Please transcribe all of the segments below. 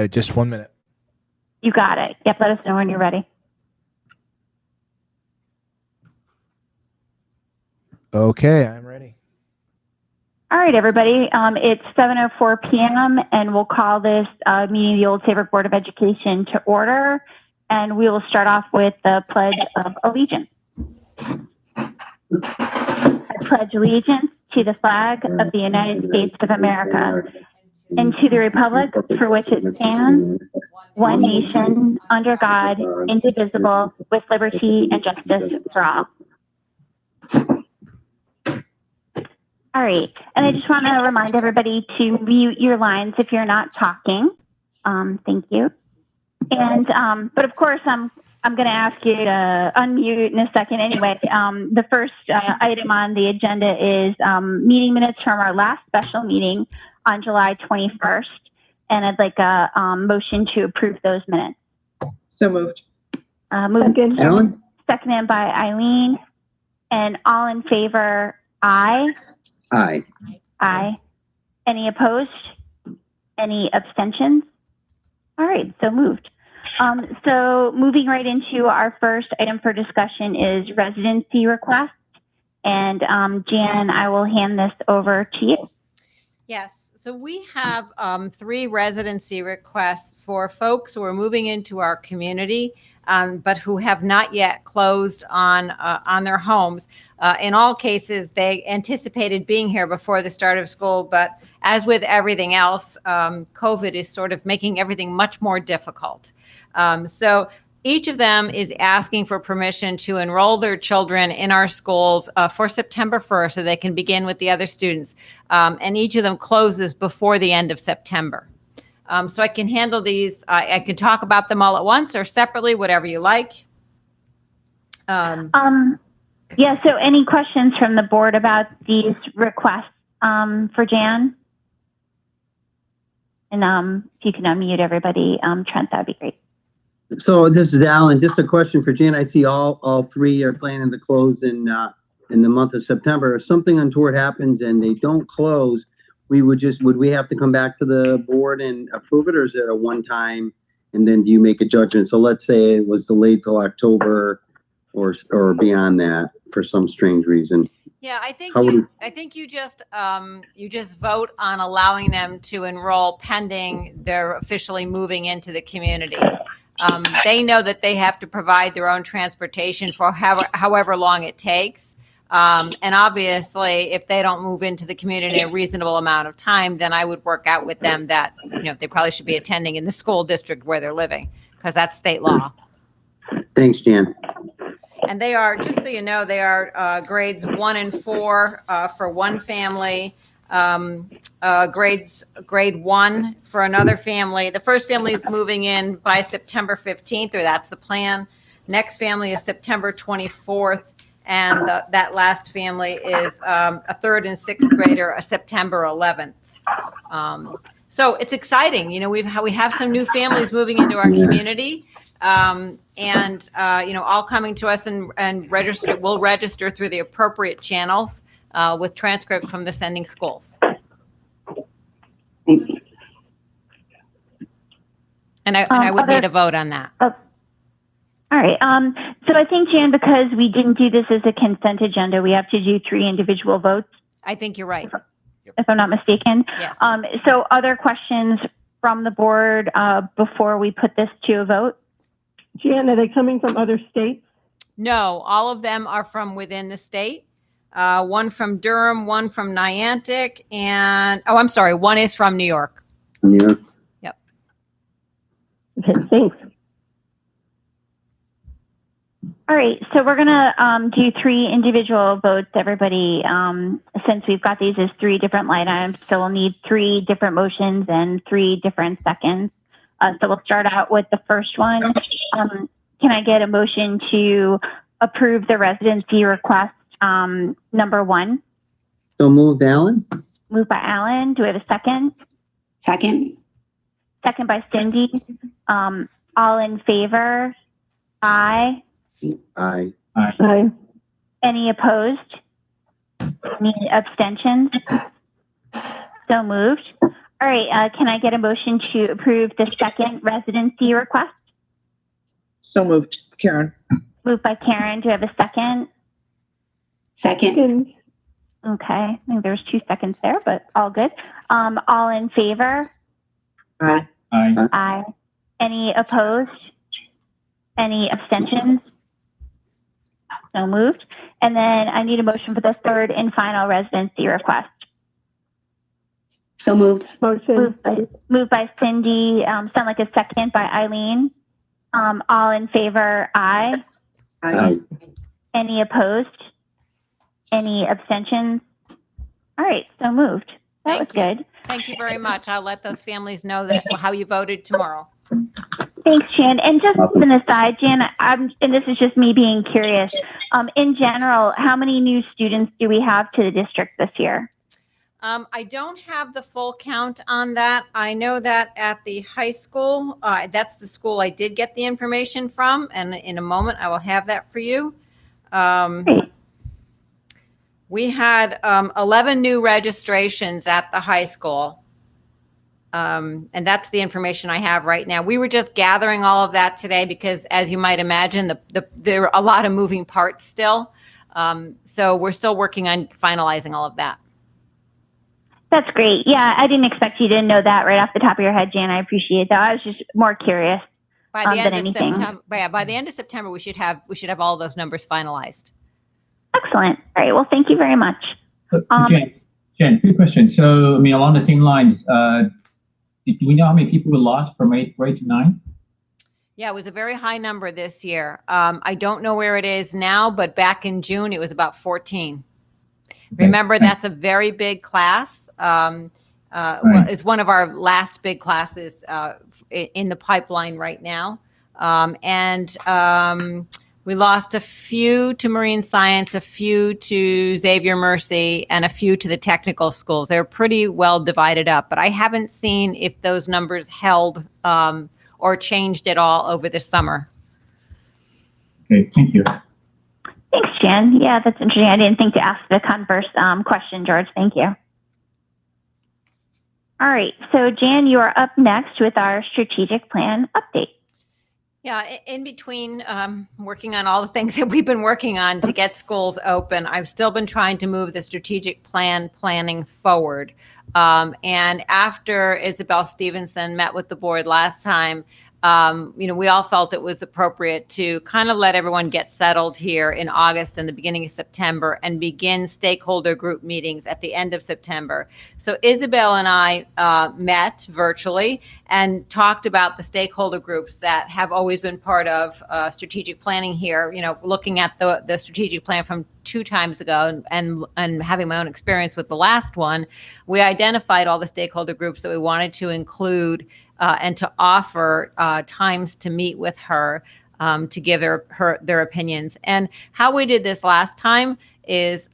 Just 1 minute. You got it. Yep, let us know when you're ready. Okay, I'm ready. All right, everybody. It's 7:04 p.m. and we'll call this meeting of the Old Saybrook Board of Education to order. And we will start off with the Pledge of Allegiance. I pledge allegiance to the flag of the United States of America and to the republic for which it stands, one nation, under God, indivisible, with liberty and justice for all. All right, and I just want to remind everybody to mute your lines if you're not talking. Thank you. And but of course, I'm going to ask you to unmute in a second anyway. The first item on the agenda is meeting minutes from our last special meeting on July 21st, and I'd like a motion to approve those minutes. So moved. Moved Alan. Seconded by Eileen, and all in favor, aye. Aye. Aye. Any opposed? Any abstentions? All right, so moved. So moving right into our first item for discussion is residency request. And Jan, I will hand this over to you. Yes, so we have 3 residency requests for folks who are moving into our community, but who have not yet closed on their homes. In all cases, they anticipated being here before the start of school, but as with everything else, COVID is sort of making everything much more difficult. So each of them is asking for permission to enroll their children in our schools for September 1st so they can begin with the other students. And each of them closes before the end of September. So I can handle these. I can talk about them all at once or separately, whatever you like. Yeah, so any questions from the board about these requests for Jan? And if you can unmute everybody, Trent, that'd be great. So this is Alan. Just a question for Jan. I see all 3 are planning to close in the month of September. If something untoward happens and they don't close, would we have to come back to the board and approve it, or is it a one-time and then do you make a judgment? So let's say it was delayed till October or beyond that for some strange reason. Yeah, I think you just vote on allowing them to enroll pending they're officially moving into the community. They know that they have to provide their own transportation for however long it takes. And obviously, if they don't move into the community a reasonable amount of time, then I would work out with them that they probably should be attending in the school district where they're living, because that's state law. Thanks, Jan. And they are, just so you know, they are grades 1 and 4 for one family, grade 1 for another family. The first family is moving in by September 15th, or that's the plan. Next family is September 24th. And that last family is a 3rd and 6th grader, September 11th. So it's exciting. We have some new families moving into our community. All coming to us and will register through the appropriate channels with transcripts from the sending schools. And I would need a vote on that. All right. So I think, Jan, because we didn't do this as a consent agenda, we have to do 3 individual votes. I think you're right. If I'm not mistaken. Yes. So other questions from the board before we put this to a vote? Jan, are they coming from other states? No, all of them are from within the state. One from Durham, one from Niantic, and one is from New York. New York. Yep. Okay, thanks. All right, so we're gonna do 3 individual votes, everybody. Since we've got these as 3 different line items, so we'll need 3 different motions and 3 different seconds. So we'll start out with the first one. Can I get a motion to approve the residency request number 1? So moved, Alan. Moved by Alan. Do we have a second? Second. Second by Cindy. All in favor? Aye. Aye. Aye. Any opposed? Any abstentions? So moved. All right, can I get a motion to approve the second residency request? So moved. Karen. Moved by Karen. Do I have a second? Second. Okay, I think there's 2 seconds there, but all good. All in favor? Aye. Aye. Aye. Any opposed? Any abstentions? So moved. And then I need a motion for the third and final residency request. So moved. Motion. Moved by Cindy. Sound like a second by Eileen. All in favor? Aye. Aye. Any opposed? Any abstentions? All right, so moved. That was Thank you. good. Thank you very much. I'll let those families know that how you voted tomorrow. Thanks, Jan. And just as an aside, Jan, and this is just me being curious, in general, how many new students do we have to the district this year? I don't have the full count on that. I know that at the high school, that's the school I did get the information from, and in a moment I will have that for you. We had 11 new registrations at the high school. And that's the information I have right now. We were just gathering all of that today because, as you might imagine, there are a lot of moving parts still. So we're still working on finalizing all of that. That's great. Yeah, I didn't expect you to know that right off the top of your head, Jan. I appreciate that. I was just more curious By the than end of anything. September, by the end of September, we should have all those numbers finalized. Excellent. All right. Well, thank you very much. Jen, quick question. So, I mean, along the same lines, do we know how many people were lost from 8th grade to 9th? Yeah, it was a very high number this year. I don't know where it is now, but back in June, it was about 14. Okay, Remember, thanks. that's a very big class. Right. It's one of our last big classes in the pipeline right now. We lost a few to marine science, a few to Xavier Mercy, and a few to the technical schools. They're pretty well divided up, but I haven't seen if those numbers held or changed at all over the summer. Okay, thank you. Thanks, Jan. Yeah, that's interesting. I didn't think to ask the converse question, George. Thank you. All right. So, Jan, you are up next with our strategic plan update. Yeah, in between working on all the things that we've been working on to get schools open, I've still been trying to move the strategic planning forward. And after Isabel Stevenson met with the board last time, we all felt it was appropriate to kind of let everyone get settled here in August and the beginning of September and begin stakeholder group meetings at the end of September. So Isabel and I met virtually and talked about the stakeholder groups that have always been part of strategic planning here, looking at the strategic plan from 2 times ago and having my own experience with the last one. We identified all the stakeholder groups that we wanted to include and to offer times to meet with her to give their opinions. And how we did this last time is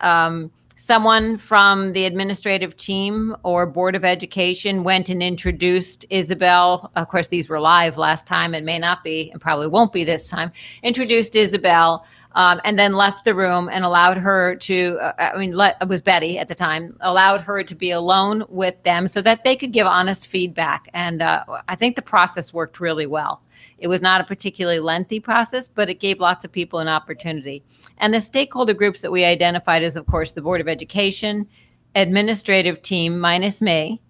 someone from the administrative team or Board of Education went and introduced Isabel. Of course, these were live last time and may not be and probably won't be this time. Introduced Isabel and then left the room and allowed her to, it was Betty at the time, allowed her to be alone with them so that they could give honest feedback. And I think the process worked really well. It was not a particularly lengthy process, but it gave lots of people an opportunity. And the stakeholder groups that we identified is, of course, the Board of Education, administrative team minus me,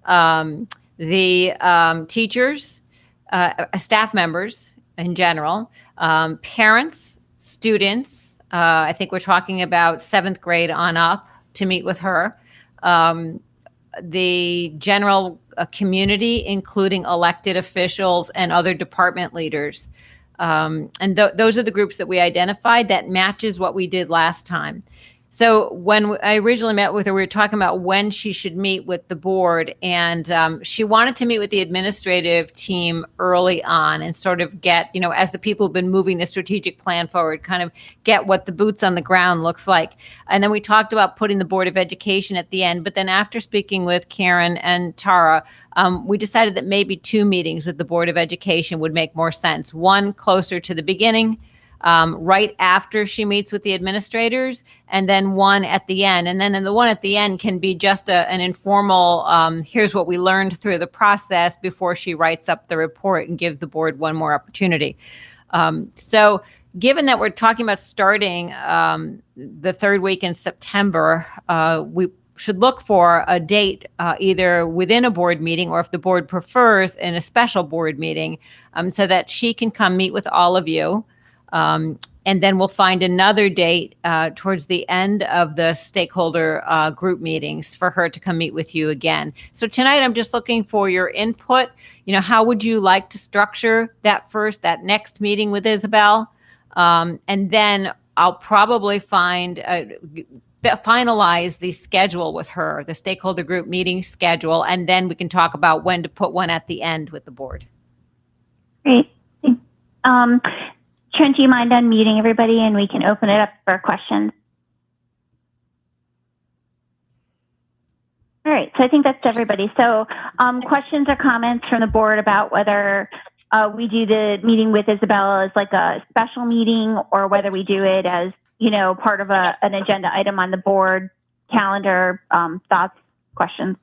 the teachers, staff members in general, parents, students. I think we're talking about 7th grade on up to meet with her. The general community, including elected officials and other department leaders. Those are the groups that we identified that matches what we did last time. So when I originally met with her, we were talking about when she should meet with the board, and she wanted to meet with the administrative team early on and sort of get, as the people who've been moving the strategic plan forward, kind of get what the boots on the ground looks like. And then we talked about putting the Board of Education at the end. But then after speaking with Karen and Tara, we decided that maybe 2 meetings with the Board of Education would make more sense. One closer to the beginning, right after she meets with the administrators, and then one at the end. And then the one at the end can be just an informal, here's what we learned through the process before she writes up the report, and give the board one more opportunity. So given that we're talking about starting the third week in September, we should look for a date either within a board meeting, or if the board prefers, in a special board meeting, so that she can come meet with all of you. And then we'll find another date towards the end of the stakeholder group meetings for her to come meet with you again. So tonight, I'm just looking for your input. How would you like to structure that next meeting with Isabel? And then I'll probably finalize the schedule with her, the stakeholder group meeting schedule, and then we can talk about when to put one at the end with the board. Great. Trent, do you mind unmuting everybody and we can open it up for questions? All right, so I think that's everybody. So questions or comments from the board about whether we do the meeting with Isabel as like a special meeting, or whether we do it as, part of an agenda item on the board calendar, thoughts, questions?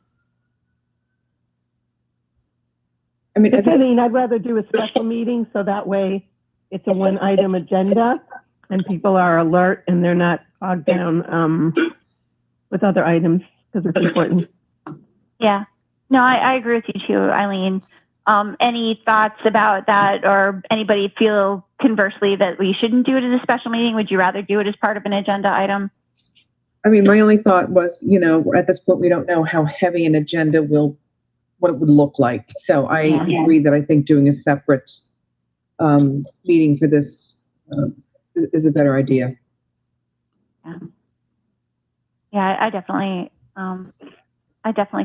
I'd rather do a special meeting, so that way it's a one-item agenda and people are alert and they're not bogged down with other items, because it's important. Yeah, no, I agree with you too, Eileen. Any thoughts about that, or anybody feel conversely that we shouldn't do it as a special meeting? Would you rather do it as part of an agenda item? My only thought was, at this point, we don't know how heavy an agenda what it would look like. So I agree that I think doing a separate meeting for this is a better idea. Yeah, I definitely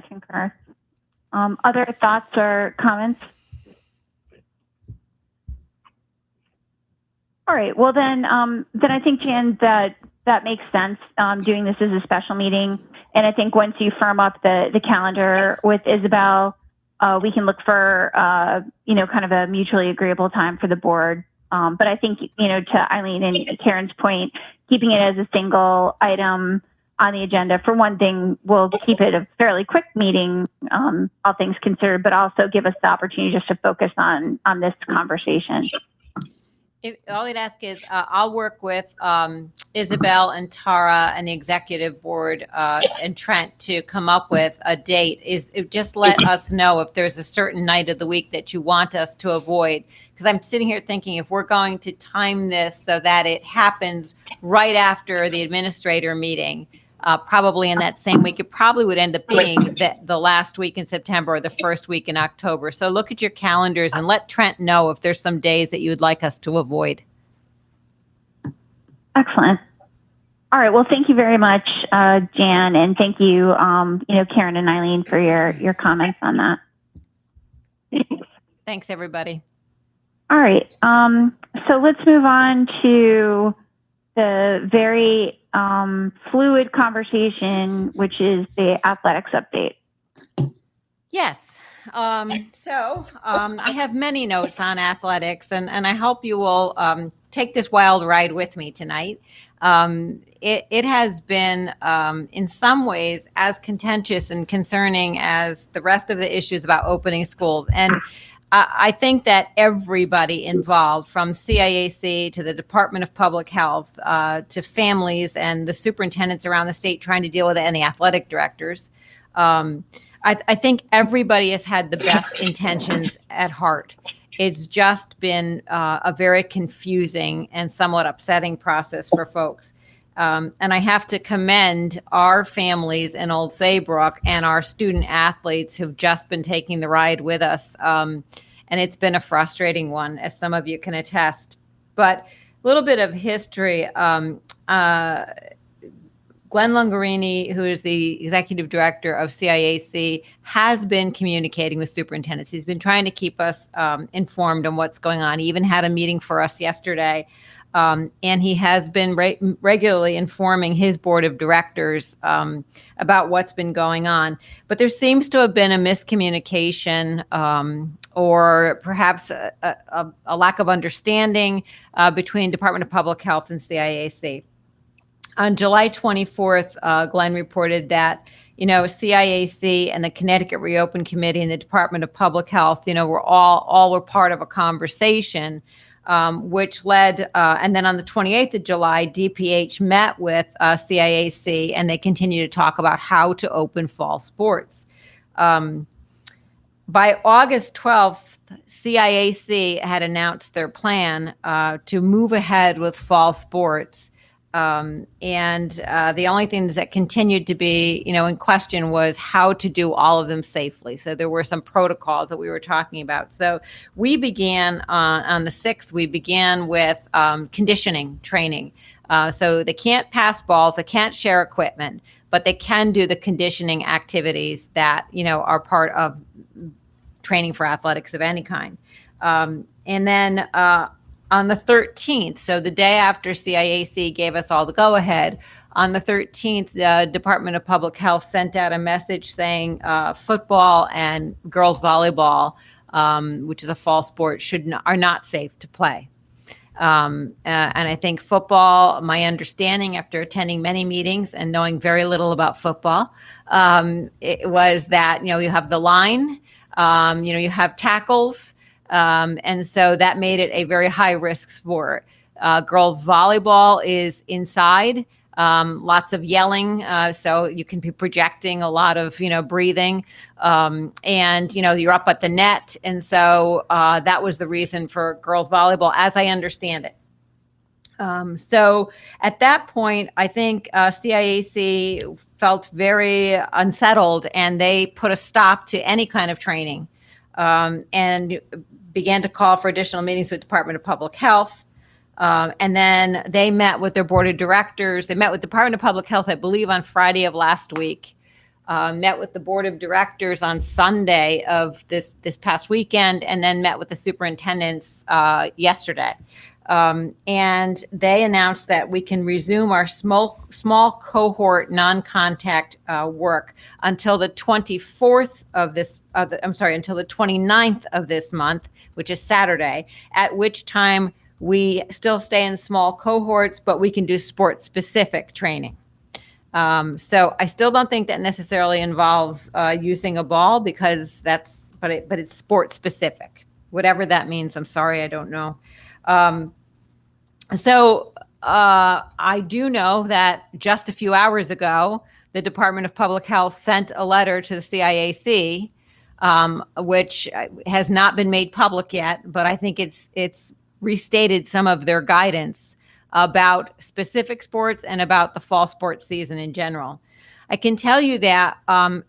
concur. Other thoughts or comments? All right. Well, then I think, Jan, that makes sense. Doing this as a special meeting, and I think once you firm up the calendar with Isabel, we can look for kind of a mutually agreeable time for the board. But I think to Eileen and Karen's point, keeping it as a single item on the agenda, for one thing, will keep it a fairly quick meeting, all things considered, but also give us the opportunity just to focus on this conversation. All I'd ask is I'll work with Isabel and Tara and the executive board and Trent to come up with a date. Just let us know if there's a certain night of the week that you want us to avoid. Because I'm sitting here thinking, if we're going to time this so that it happens right after the administrator meeting, probably in that same week, it probably would end up being the last week in September or the first week in October. So look at your calendars and let Trent know if there's some days that you would like us to avoid. Excellent. All right. Well, thank you very much, Jan, and thank you, Karen and Eileen, for your comments on that. Thanks, everybody. All right. So let's move on to the very fluid conversation, which is the athletics update. Yes. So I have many notes on athletics, and I hope you will take this wild ride with me tonight. It has been, in some ways, as contentious and concerning as the rest of the issues about opening schools. And I think that everybody involved, from CIAC to the Department of Public Health to families and the superintendents around the state trying to deal with it, and the athletic directors, I think everybody has had the best intentions at heart. It's just been a very confusing and somewhat upsetting process for folks. And I have to commend our families in Old Saybrook and our student athletes who've just been taking the ride with us. And it's been a frustrating one, as some of you can attest. But a little bit of history. Glenn Lungarini, who is the executive director of CIAC, has been communicating with superintendents. He's been trying to keep us informed on what's going on. He even had a meeting for us yesterday. And he has been regularly informing his board of directors about what's been going on. But there seems to have been a miscommunication or perhaps a lack of understanding between Department of Public Health and CIAC. On July 24th, Glenn reported that, CIAC and the Connecticut Reopen Committee and the Department of Public Health, were all part of a conversation, which led, and then on the 28th of July, DPH met with CIAC, and they continue to talk about how to open fall sports. By August 12th, CIAC had announced their plan to move ahead with fall sports. And the only things that continued to be, in question was how to do all of them safely. So there were some protocols that we were talking about. So we began on the 6th, we began with conditioning training. So they can't pass balls, they can't share equipment, but they can do the conditioning activities that, are part of training for athletics of any kind. And then on the 13th, so the day after CIAC gave us all the go-ahead, on the 13th, the Department of Public Health sent out a message saying football and girls volleyball, which is a fall sport, are not safe to play. And I think football, my understanding after attending many meetings and knowing very little about football, it was that, you have the line, you have tackles, and so that made it a very high risk sport. Girls volleyball is inside, lots of yelling. So you can be projecting a lot of, breathing, and, you're up at the net. And so, that was the reason for girls volleyball, as I understand it. So at that point, I think CIAC felt very unsettled, and they put a stop to any kind of training, and began to call for additional meetings with Department of Public Health. And then they met with their board of directors. They met with Department of Public Health, I believe, on Friday of last week. Met with the board of directors on Sunday of this past weekend, and then met with the superintendents yesterday. And they announced that we can resume our small cohort non-contact work until the 24th until the 29th of this month, which is Saturday, at which time we still stay in small cohorts, but we can do sport-specific training. So I still don't think that necessarily involves using a ball, because but it's sport-specific, whatever that means. I'm sorry, I don't know. So I do know that just a few hours ago, the Department of Public Health sent a letter to the CIAC, which has not been made public yet, but I think it's restated some of their guidance about specific sports and about the fall sports season in general. I can tell you that,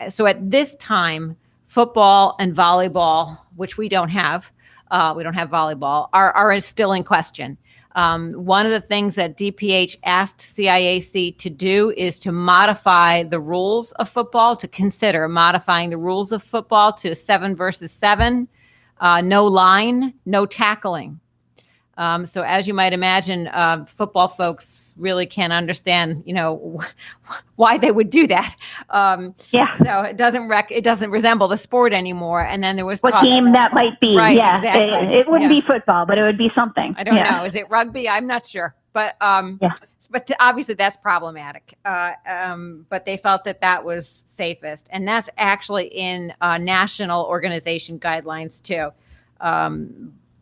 so at this time, football and volleyball, which we don't have volleyball, are still in question. One of the things that DPH asked CIAC to do is to modify the rules of football, to consider modifying the rules of football to 7 versus 7, no line, no tackling. So as you might imagine, football folks really can't understand, why they would do that. Yeah. So it doesn't resemble the sport anymore. And then there was what game that might be. Right, yeah, exactly. It wouldn't be football, but it would be something. I don't know. Is it rugby? I'm not sure. But but obviously that's problematic. But they felt that was safest, and that's actually in national organization guidelines too.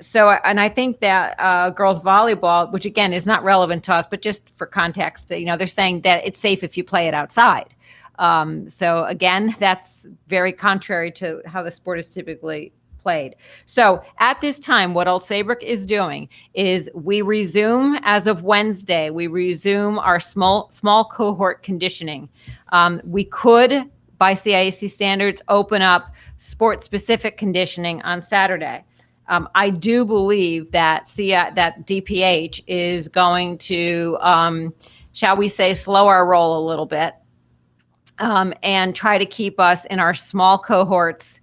So, and I think that girls volleyball, which again is not relevant to us, but just for context, they're saying that it's safe if you play it outside. So again, that's very contrary to how the sport is typically played. So at this time, what Old Saybrook is doing is we resume, as of Wednesday, we resume our small cohort conditioning. We could, by CIAC standards, open up sport-specific conditioning on Saturday. I do believe that that DPH is going to, shall we say, slow our roll a little bit, and try to keep us in our small cohorts,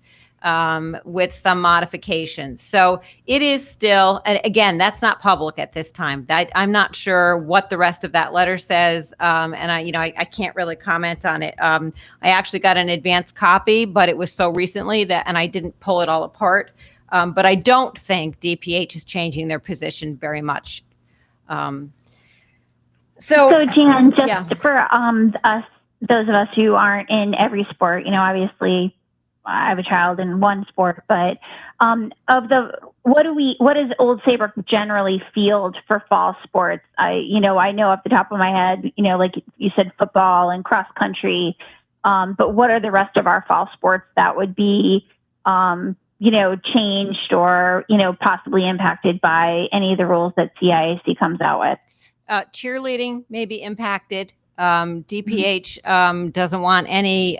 with some modifications. So it is still, and again, that's not public at this time. I'm not sure what the rest of that letter says, and I can't really comment on it. I actually got an advance copy, but it was so recently and I didn't pull it all apart. But I don't think DPH is changing their position very much. So Jan, just yeah. for us, those of us who aren't in every sport, obviously I have a child in one sport, but what is Old Saybrook generally field for fall sports? I know off the top of my head, like you said, football and cross country. But what are the rest of our fall sports that would be, changed or, possibly impacted by any of the rules that CIAC comes out with? Cheerleading may be impacted. DPH doesn't want any,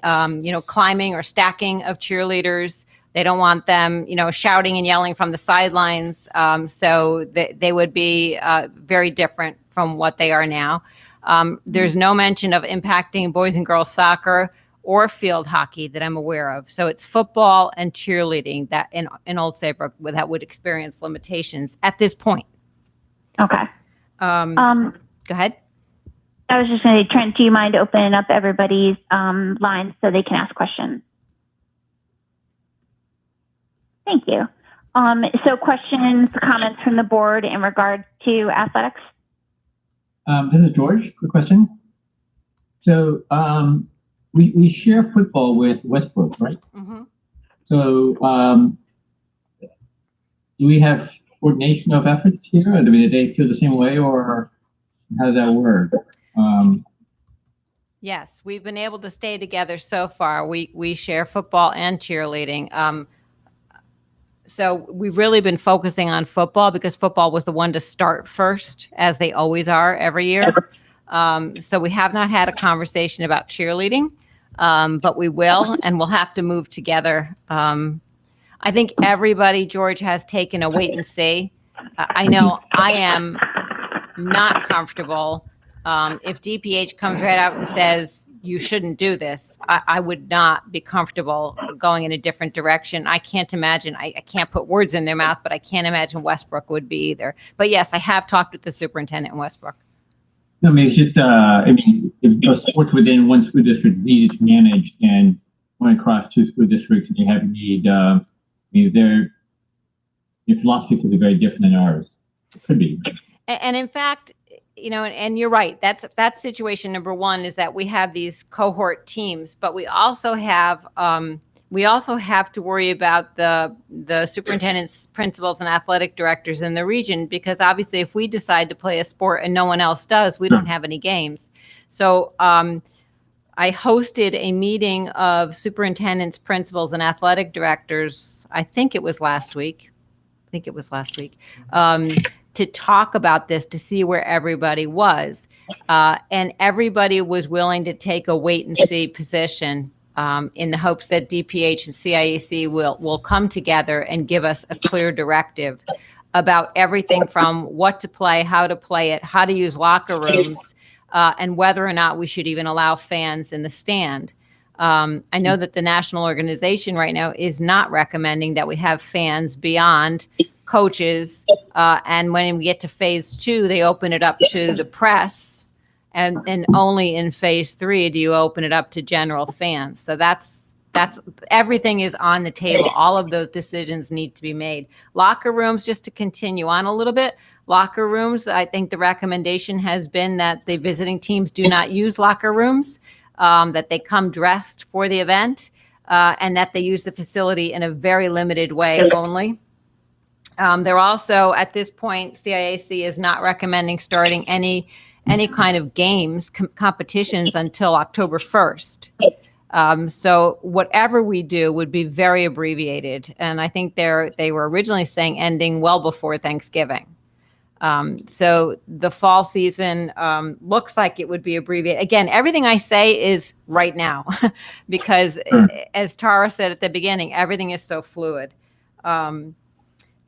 climbing or stacking of cheerleaders. They don't want them, shouting and yelling from the sidelines. So they would be very different from what they are now. There's no mention of impacting boys and girls soccer or field hockey that I'm aware of. So it's football and cheerleading that in Old Saybrook that would experience limitations at this point. Okay. Go ahead. I was just going to say, Trent, do you mind opening up everybody's lines so they can ask questions? Thank you. So questions, comments from the board in regard to athletics? This is George. Quick question. So we share football with Westbrook, right? Mm-hmm. So do we have coordination of efforts here? Or do they feel the same way, or how does that work? Yes, we've been able to stay together so far. We share football and cheerleading. So we've really been focusing on football because football was the one to start first, as they always are every year. So we have not had a conversation about cheerleading, but we will, and we'll have to move together. I think everybody, George, has taken a wait and see. I know I am not comfortable. If DPH comes right out and says, you shouldn't do this, I would not be comfortable going in a different direction. I can't imagine, I can't put words in their mouth, but I can't imagine Westbrook would be either. But yes, I have talked with the superintendent in Westbrook. No, I mean, it's just, if the sports within one school district needed to manage and went across two school districts and you have need, your philosophy could be very different than ours. It could be. And in fact, and you're right. That's situation number one, is that we have these cohort teams, but we also have to worry about the superintendents, principals, and athletic directors in the region, because obviously if we decide to play a sport and no one else does, we don't have any games. So I hosted a meeting of superintendents, principals, and athletic directors. I think it was last week. To talk about this, to see where everybody was. And everybody was willing to take a wait and see position in the hopes that DPH and CIAC will come together and give us a clear directive about everything from what to play, how to use locker rooms, and whether or not we should even allow fans in the stand. I know that the national organization right now is not recommending that we have fans beyond coaches, and when we get to phase 2, they open it up to the press, and only in phase 3 do you open it up to general fans. So that's everything is on the table. All of those decisions need to be made. Locker rooms, just to continue on a little bit, locker rooms, I think the recommendation has been that the visiting teams do not use locker rooms, that they come dressed for the event, and that they use the facility in a very limited way only. They're also, at this point, CIAC is not recommending starting any kind of games, competitions until October 1st. So whatever we do would be very abbreviated. And I think they were originally saying ending well before Thanksgiving. So the fall season looks like it would be abbreviated. Again, everything I say is right now, because as Tara said at the beginning, everything is so fluid.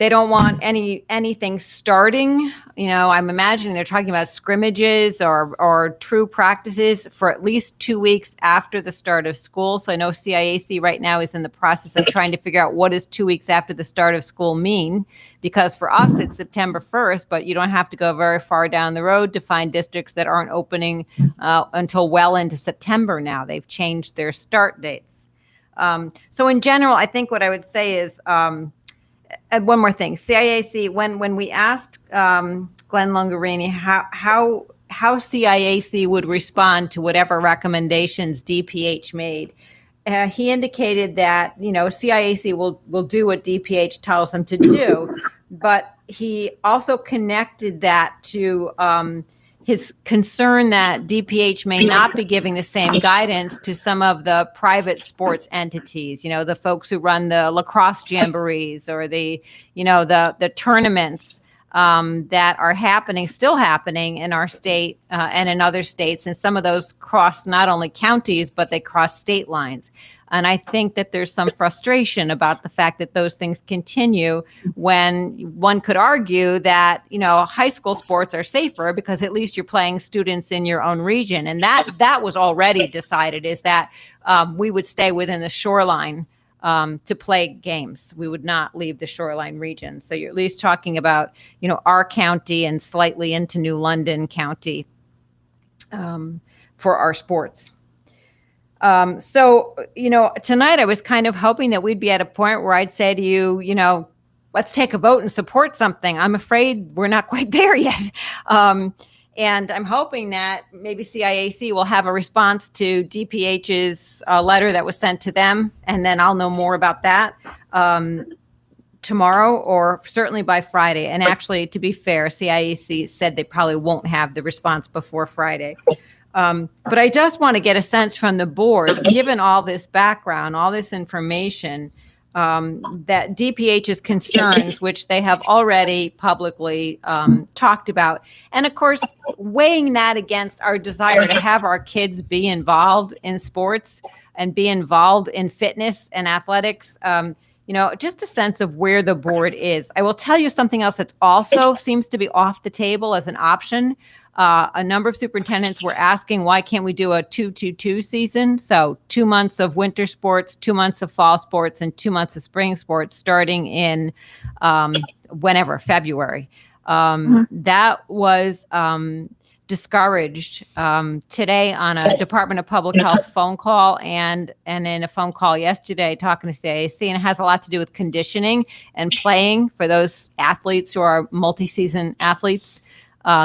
They don't want anything starting. I'm imagining they're talking about scrimmages or true practices for at least 2 weeks after the start of school. So I know CIAC right now is in the process of trying to figure out what does 2 weeks after the start of school mean, because for us it's September 1st, but you don't have to go very far down the road to find districts that aren't opening until well into September now. They've changed their start dates. So in general, I think what I would say is, one more thing, CIAC, when we asked Glenn Lungarini how CIAC would respond to whatever recommendations DPH made, he indicated that, CIAC will do what DPH tells them to do, but he also connected that to his concern that DPH may not be giving the same guidance to some of the private sports entities, the folks who run the lacrosse jamborees or the tournaments that are still happening in our state and in other states. And some of those cross not only counties, but they cross state lines. And I think that there's some frustration about the fact that those things continue when one could argue that, high school sports are safer because at least you're playing students in your own region. And that was already decided, is that we would stay within the shoreline to play games. We would not leave the shoreline region. So you're at least talking about, our county and slightly into New London County for our sports. So, tonight I was kind of hoping that we'd be at a point where I'd say to you, let's take a vote and support something. I'm afraid we're not quite there yet. And I'm hoping that maybe CIAC will have a response to DPH's letter that was sent to them. And then I'll know more about that tomorrow or certainly by Friday. And actually, to be fair, CIAC said they probably won't have the response before Friday. But I just want to get a sense from the board, given all this background, all this information, that DPH's concerns, which they have already publicly talked about, and of course, weighing that against our desire to have our kids be involved in sports and be involved in fitness and athletics, just a sense of where the board is. I will tell you something else that also seems to be off the table as an option. A number of superintendents were asking, why can't we do a 2-2-2 season? So 2 months of winter sports, 2 months of fall sports, and 2 months of spring sports starting in February. That was discouraged today on a Department of Public Health phone call and in a phone call yesterday talking to CIAC, and it has a lot to do with conditioning and playing for those athletes who are multi-season athletes.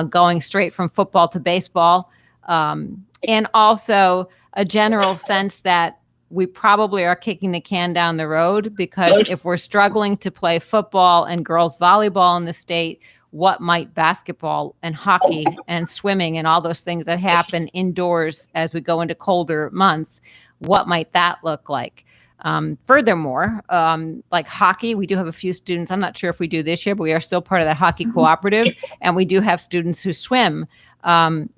Going straight from football to baseball, and also a general sense that we probably are kicking the can down the road, because if we're struggling to play football and girls volleyball in the state, what might basketball and hockey and swimming and all those things that happen indoors as we go into colder months, what might that look like? Furthermore, like hockey, we do have a few students. I'm not sure if we do this year, but we are still part of that hockey cooperative, and we do have students who swim. The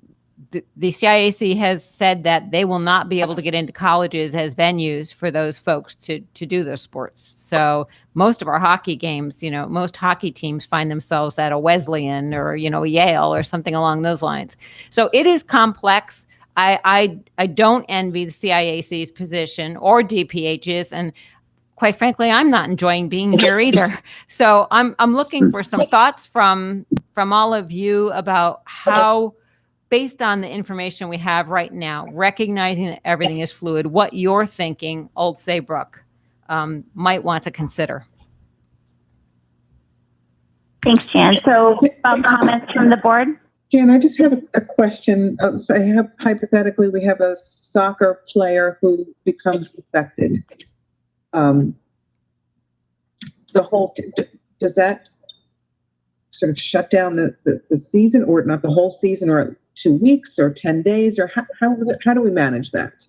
CIAC has said that they will not be able to get into colleges as venues for those folks to do those sports. So most of our hockey games, most hockey teams find themselves at a Wesleyan or, Yale or something along those lines. So it is complex. I don't envy the CIAC's position or DPH's, and quite frankly, I'm not enjoying being here either. So I'm looking for some thoughts from all of you about how, based on the information we have right now, recognizing that everything is fluid, what you're thinking Old Saybrook might want to consider. Thanks, Jan. So comments from the board? Jan, I just have a question. So hypothetically, we have a soccer player who becomes infected. Does that sort of shut down the season, or not the whole season, or 2 weeks or 10 days, or how do we manage that?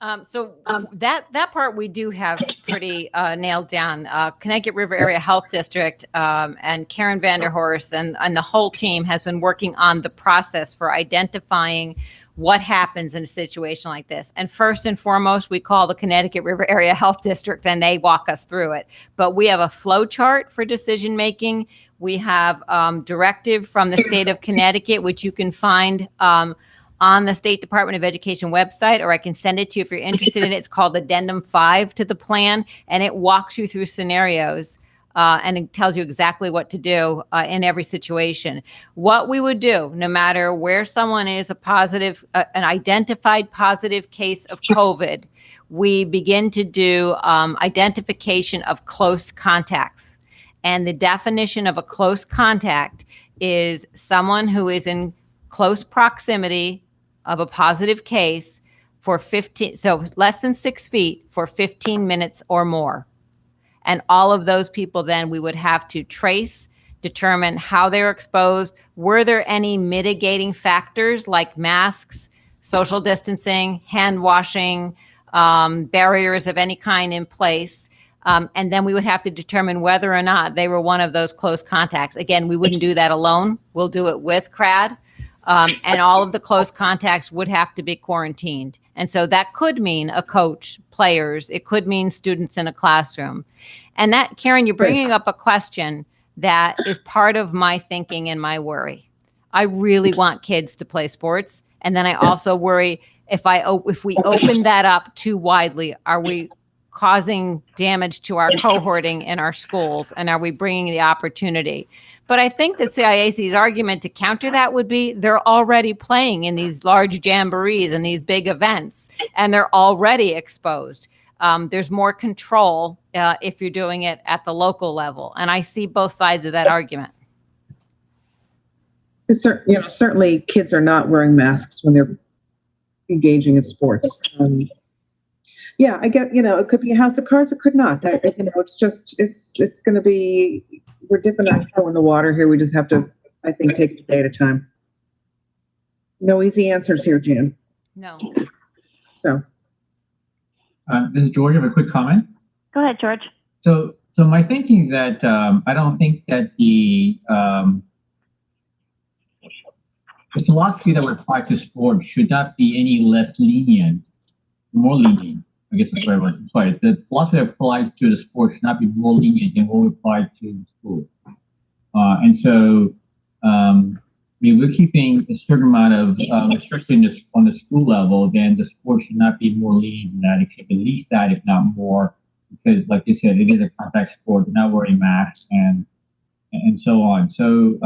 That part we do have pretty nailed down. Connecticut River Area Health District and Karen Vanderhorst and the whole team has been working on the process for identifying what happens in a situation like this. And first and foremost, we call the Connecticut River Area Health District and they walk us through it. But we have a flow chart for decision making. We have directive from the state of Connecticut, which you can find on the State Department of Education website, or I can send it to you if you're interested in it. It's called Addendum 5 to the plan, and it walks you through scenarios and it tells you exactly what to do in every situation. What we would do, no matter where someone is a positive, an identified positive case of COVID, we begin to do identification of close contacts. And the definition of a close contact is someone who is in close proximity of a positive case for 15, so less than 6 feet for 15 minutes or more. And all of those people then we would have to trace, determine how they're exposed. Were there any mitigating factors like masks, social distancing, hand washing, barriers of any kind in place? And then we would have to determine whether or not they were one of those close contacts. Again, we wouldn't do that alone. We'll do it with CRAD. And all of the close contacts would have to be quarantined. And so that could mean a coach, players. It could mean students in a classroom. And that, Karen, you're bringing up a question that is part of my thinking and my worry. I really want kids to play sports. And then I also worry if we open that up too widely, are we causing damage to our cohorting in our schools? And are we bringing the opportunity? But I think that CIAC's argument to counter that would be they're already playing in these large jamborees and these big events, and they're already exposed. There's more control if you're doing it at the local level. And I see both sides of that argument. Certainly kids are not wearing masks when they're engaging in sports. Yeah, I get, it could be a house of cards, it could not. It's going to be, we're dipping our toe in the water here. We just have to, I think, take it a day at a time. No easy answers here, Jan. No. So. This is George. I have a quick comment. Go ahead, George. So my thinking is that I don't think that the philosophy that would apply to sports should not be any less lenient, more lenient. I guess that's what I want. Sorry, the philosophy that applies to the sport should not be more lenient than what would apply to the school. And so, we're keeping a certain amount of restriction on the school level, then the sport should not be more lenient than that. It should be at least that, if not more, because, like you said, it is a contact sport. They're not wearing masks and so on. So,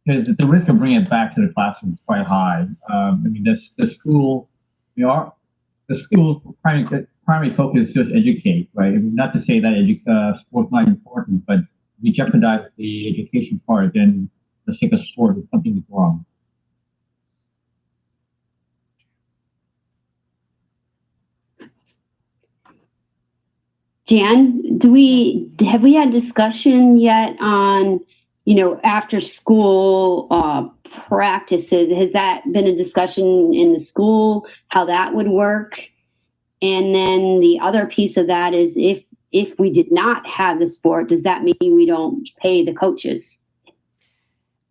because the risk of bringing it back to the classroom is quite high. The school, the school's primary focus is just educate, right? Not to say that sport's not important, but if we jeopardize the education part, then the sake of sport, something is wrong. Jan, have we had discussion yet on, after school practices? Has that been a discussion in the school, how that would work? And then the other piece of that is if we did not have the sport, does that mean we don't pay the coaches?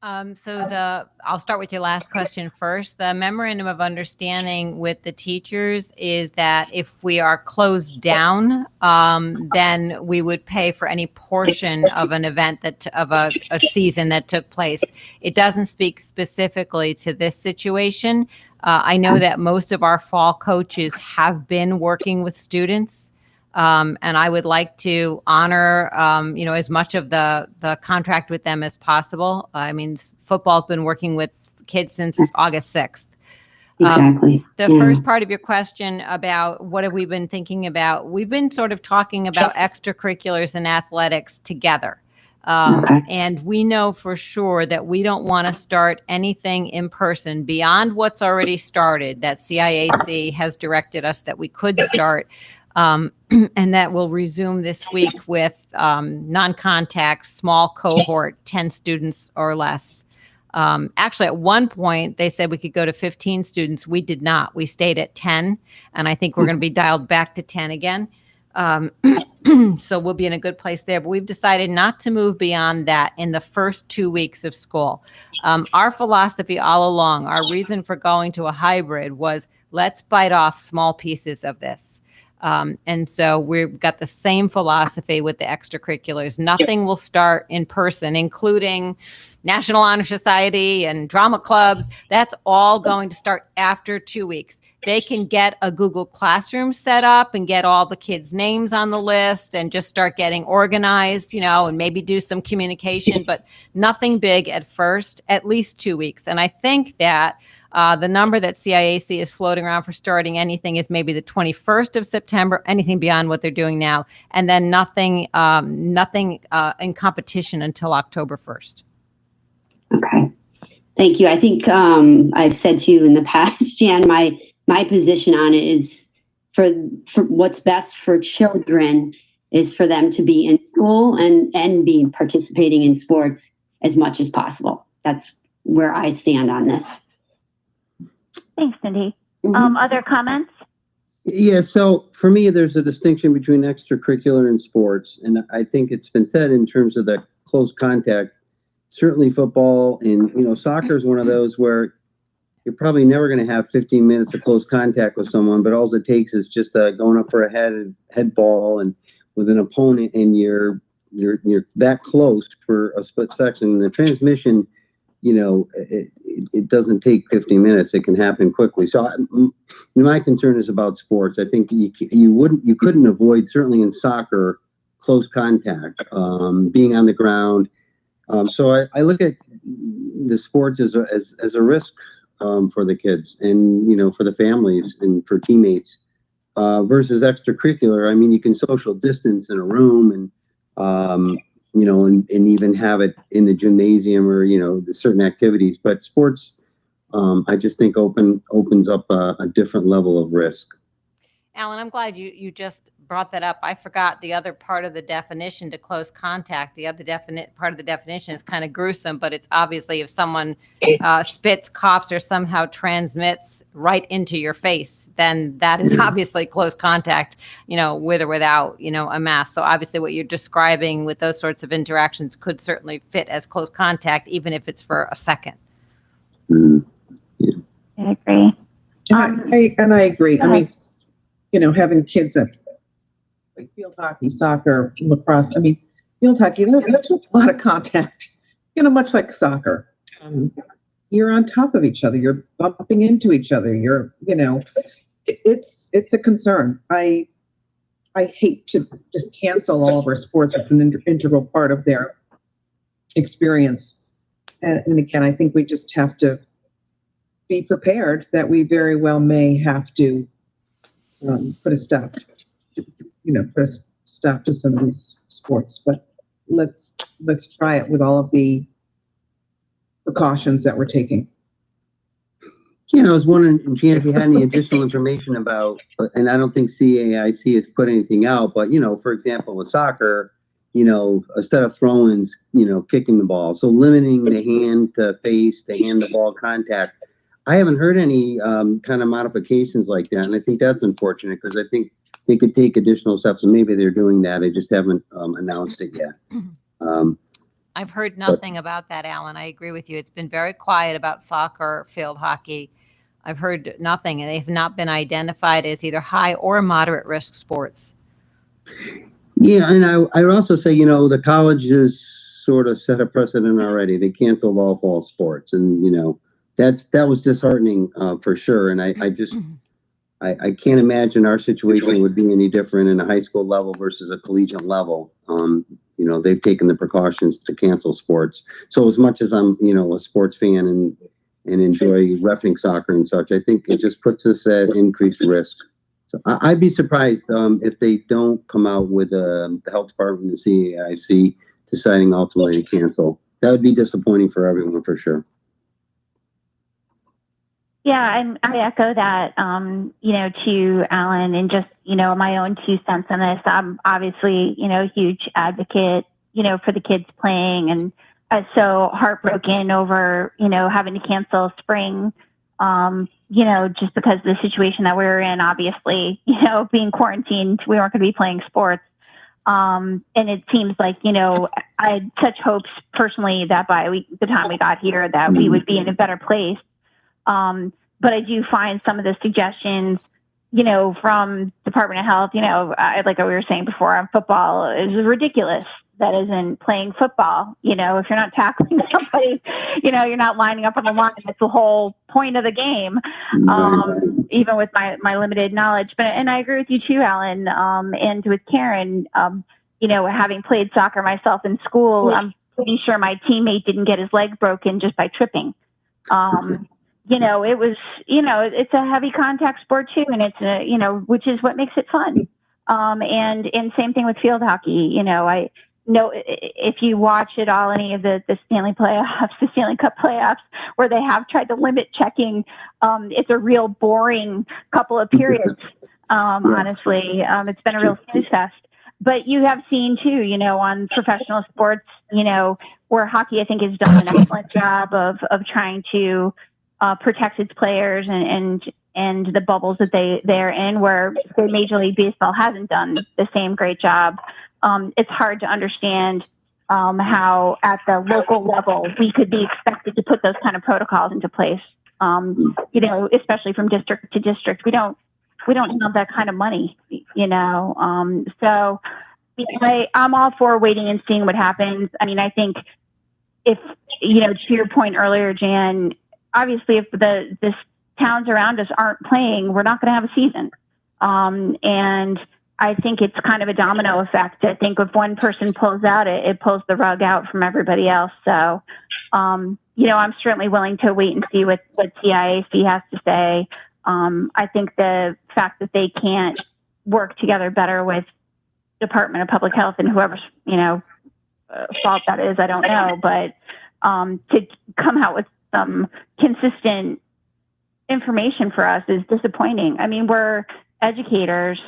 I'll start with your last question first. The memorandum of understanding with the teachers is that if we are closed down, then we would pay for any portion of an event of a season that took place. It doesn't speak specifically to this situation. I know that most of our fall coaches have been working with students. And I would like to honor, as much of the contract with them as possible. Football's been working with kids since August 6th. Exactly. The first part of your question about what have we been thinking about, we've been sort of talking about extracurriculars and athletics together. And we know for sure that we don't want to start anything in person beyond what's already started, that CIAC has directed us that we could start. And that will resume this week with non-contact, small cohort, 10 students or less. Actually, at one point, they said we could go to 15 students. We did not. We stayed at 10, and I think we're going to be dialed back to 10 again. So we'll be in a good place there. But we've decided not to move beyond that in the first 2 weeks of school. Our philosophy all along, our reason for going to a hybrid was let's bite off small pieces of this. And so we've got the same philosophy with the extracurriculars. Nothing will start in person, including National Honor Society and drama clubs. That's all going to start after 2 weeks. They can get a Google Classroom set up and get all the kids' names on the list and just start getting organized, and maybe do some communication, but nothing big at first, at least 2 weeks. And I think that the number that CIAC is floating around for starting anything is maybe the 21st of September, anything beyond what they're doing now, and then nothing in competition until October 1st. Okay. Thank you. I think I've said to you in the past, Jan, my position on it is for what's best for children is for them to be in school and be participating in sports as much as possible. That's where I stand on this. Thanks, Cindy. Mhm. Other comments? Yeah, so for me, there's a distinction between extracurricular and sports, and I think it's been said in terms of the close contact. Certainly football and, soccer is one of those where you're probably never going to have 15 minutes of close contact with someone, but all it takes is just going up for a head ball and with an opponent, and you're that close for a split section. The transmission, it doesn't take 15 minutes. It can happen quickly. So my concern is about sports. I think you couldn't avoid, certainly in soccer, close contact, being on the ground. So I look at the sports as a risk for the kids and, for the families and for teammates versus extracurricular. I mean, you can social distance in a room and, and even have it in the gymnasium or, the certain activities. But sports, I just think opens up a different level of risk. Alan, I'm glad you just brought that up. I forgot the other part of the definition to close contact. The other part of the definition is kind of gruesome, but it's obviously if someone spits, coughs, or somehow transmits right into your face, then that is obviously close contact, with or without, a mask. So obviously what you're describing with those sorts of interactions could certainly fit as close contact, even if it's for a second. I agree. And I agree. I mean, having kids at like field hockey, soccer, lacrosse. I mean, field hockey, there's a lot of contact, much like soccer. You're on top of each other. You're bumping into each other. It's a concern. I hate to just cancel all of our sports. It's an integral part of their experience. And again, I think we just have to be prepared that we very well may have to put a stop to some of these sports, but let's try it with all of the precautions that we're taking. I was wondering, Jan, if you had any additional information about, and I don't think CAIC has put anything out, but, for example, with soccer, instead of throw-ins, kicking the ball. So limiting the hand to face, the hand to ball contact. I haven't heard any kind of modifications like that, and I think that's unfortunate because I think they could take additional steps, and maybe they're doing that. They just haven't announced it yet. I've heard nothing about that, Alan. I agree with you. It's been very quiet about soccer, field hockey. I've heard nothing, and they've not been identified as either high or moderate risk sports. Yeah, and I would also say, the colleges sort of set a precedent already. They canceled all fall sports, and that was disheartening for sure. And I can't imagine our situation would be any different in a high school level versus a collegiate level. They've taken the precautions to cancel sports. So as much as I'm, a sports fan and enjoy reffing soccer and such, I think it just puts us at increased risk. So I'd be surprised if they don't come out with the health department and the CAIC deciding ultimately to cancel. That would be disappointing for everyone for sure. Yeah, I echo that, to Alan, and just, my own 2 cents on this. I'm obviously, a huge advocate, for the kids playing, and so heartbroken over, having to cancel spring, just because of the situation that we were in, obviously, being quarantined, we weren't going to be playing sports. And it seems like, I had such hopes personally that by the time we got here that we would be in a better place. But I do find some of the suggestions, from Department of Health, like we were saying before on football, is ridiculous. That isn't playing football. If you're not tackling somebody, you're not lining up on the line. That's the whole point of the game. Even with my limited knowledge, and I agree with you too, Alan, and with Karen, having played soccer myself in school, I'm pretty sure my teammate didn't get his leg broken just by tripping. It was, it's a heavy contact sport too, and it's which is what makes it fun. And same thing with field hockey. I know if you watch at all any of the Stanley Cup playoffs, where they have tried to limit checking, it's a real boring couple of periods. Honestly, it's been a real snooze fest. But you have seen too, on professional sports, where hockey, I think, has done an excellent job of trying to protect its players and the bubbles that they're in, where Major League Baseball hasn't done the same great job. It's hard to understand how at the local level we could be expected to put those kind of protocols into place. Especially from district to district, we don't have that kind of money. So I'm all for waiting and seeing what happens. I mean, I think if to your point earlier, Jan, obviously if the towns around us aren't playing, we're not going to have a season. And I think it's kind of a domino effect. I think if one person pulls out, it pulls the rug out from everybody else. So, I'm certainly willing to wait and see what CIAC has to say. I think the fact that they can't work together better with Department of Public Health and whoever's, fault that is, I don't know. But to come out with some consistent information for us is disappointing. I mean, we're educators,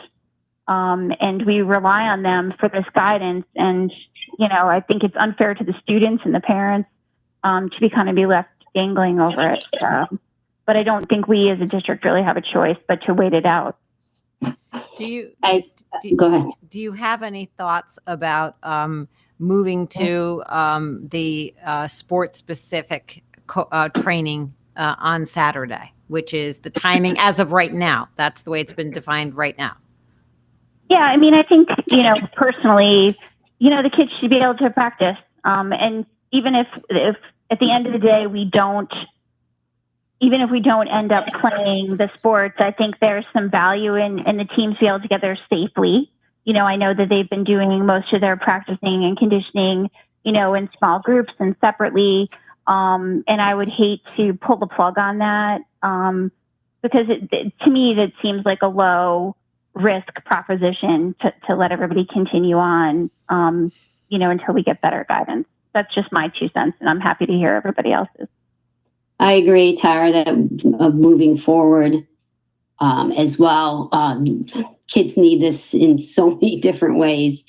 and we rely on them for this guidance. And, I think it's unfair to the students and the parents to be left dangling over it. But I don't think we as a district really have a choice but to wait it out. Go ahead. Do you have any thoughts about moving to the sport-specific training on Saturday, which is the timing as of right now? That's the way it's been defined right now. Yeah, I mean, I think, personally, the kids should be able to practice. And even if at the end of the day even if we don't end up playing the sports, I think there's some value in the teams being able to get there safely. I know that they've been doing most of their practicing and conditioning, in small groups and separately. And I would hate to pull the plug on that because to me, that seems like a low risk proposition to let everybody continue on, until we get better guidance. That's just my 2 cents, and I'm happy to hear everybody else's. I agree, Tara, that of moving forward as well. Kids need this in so many different ways,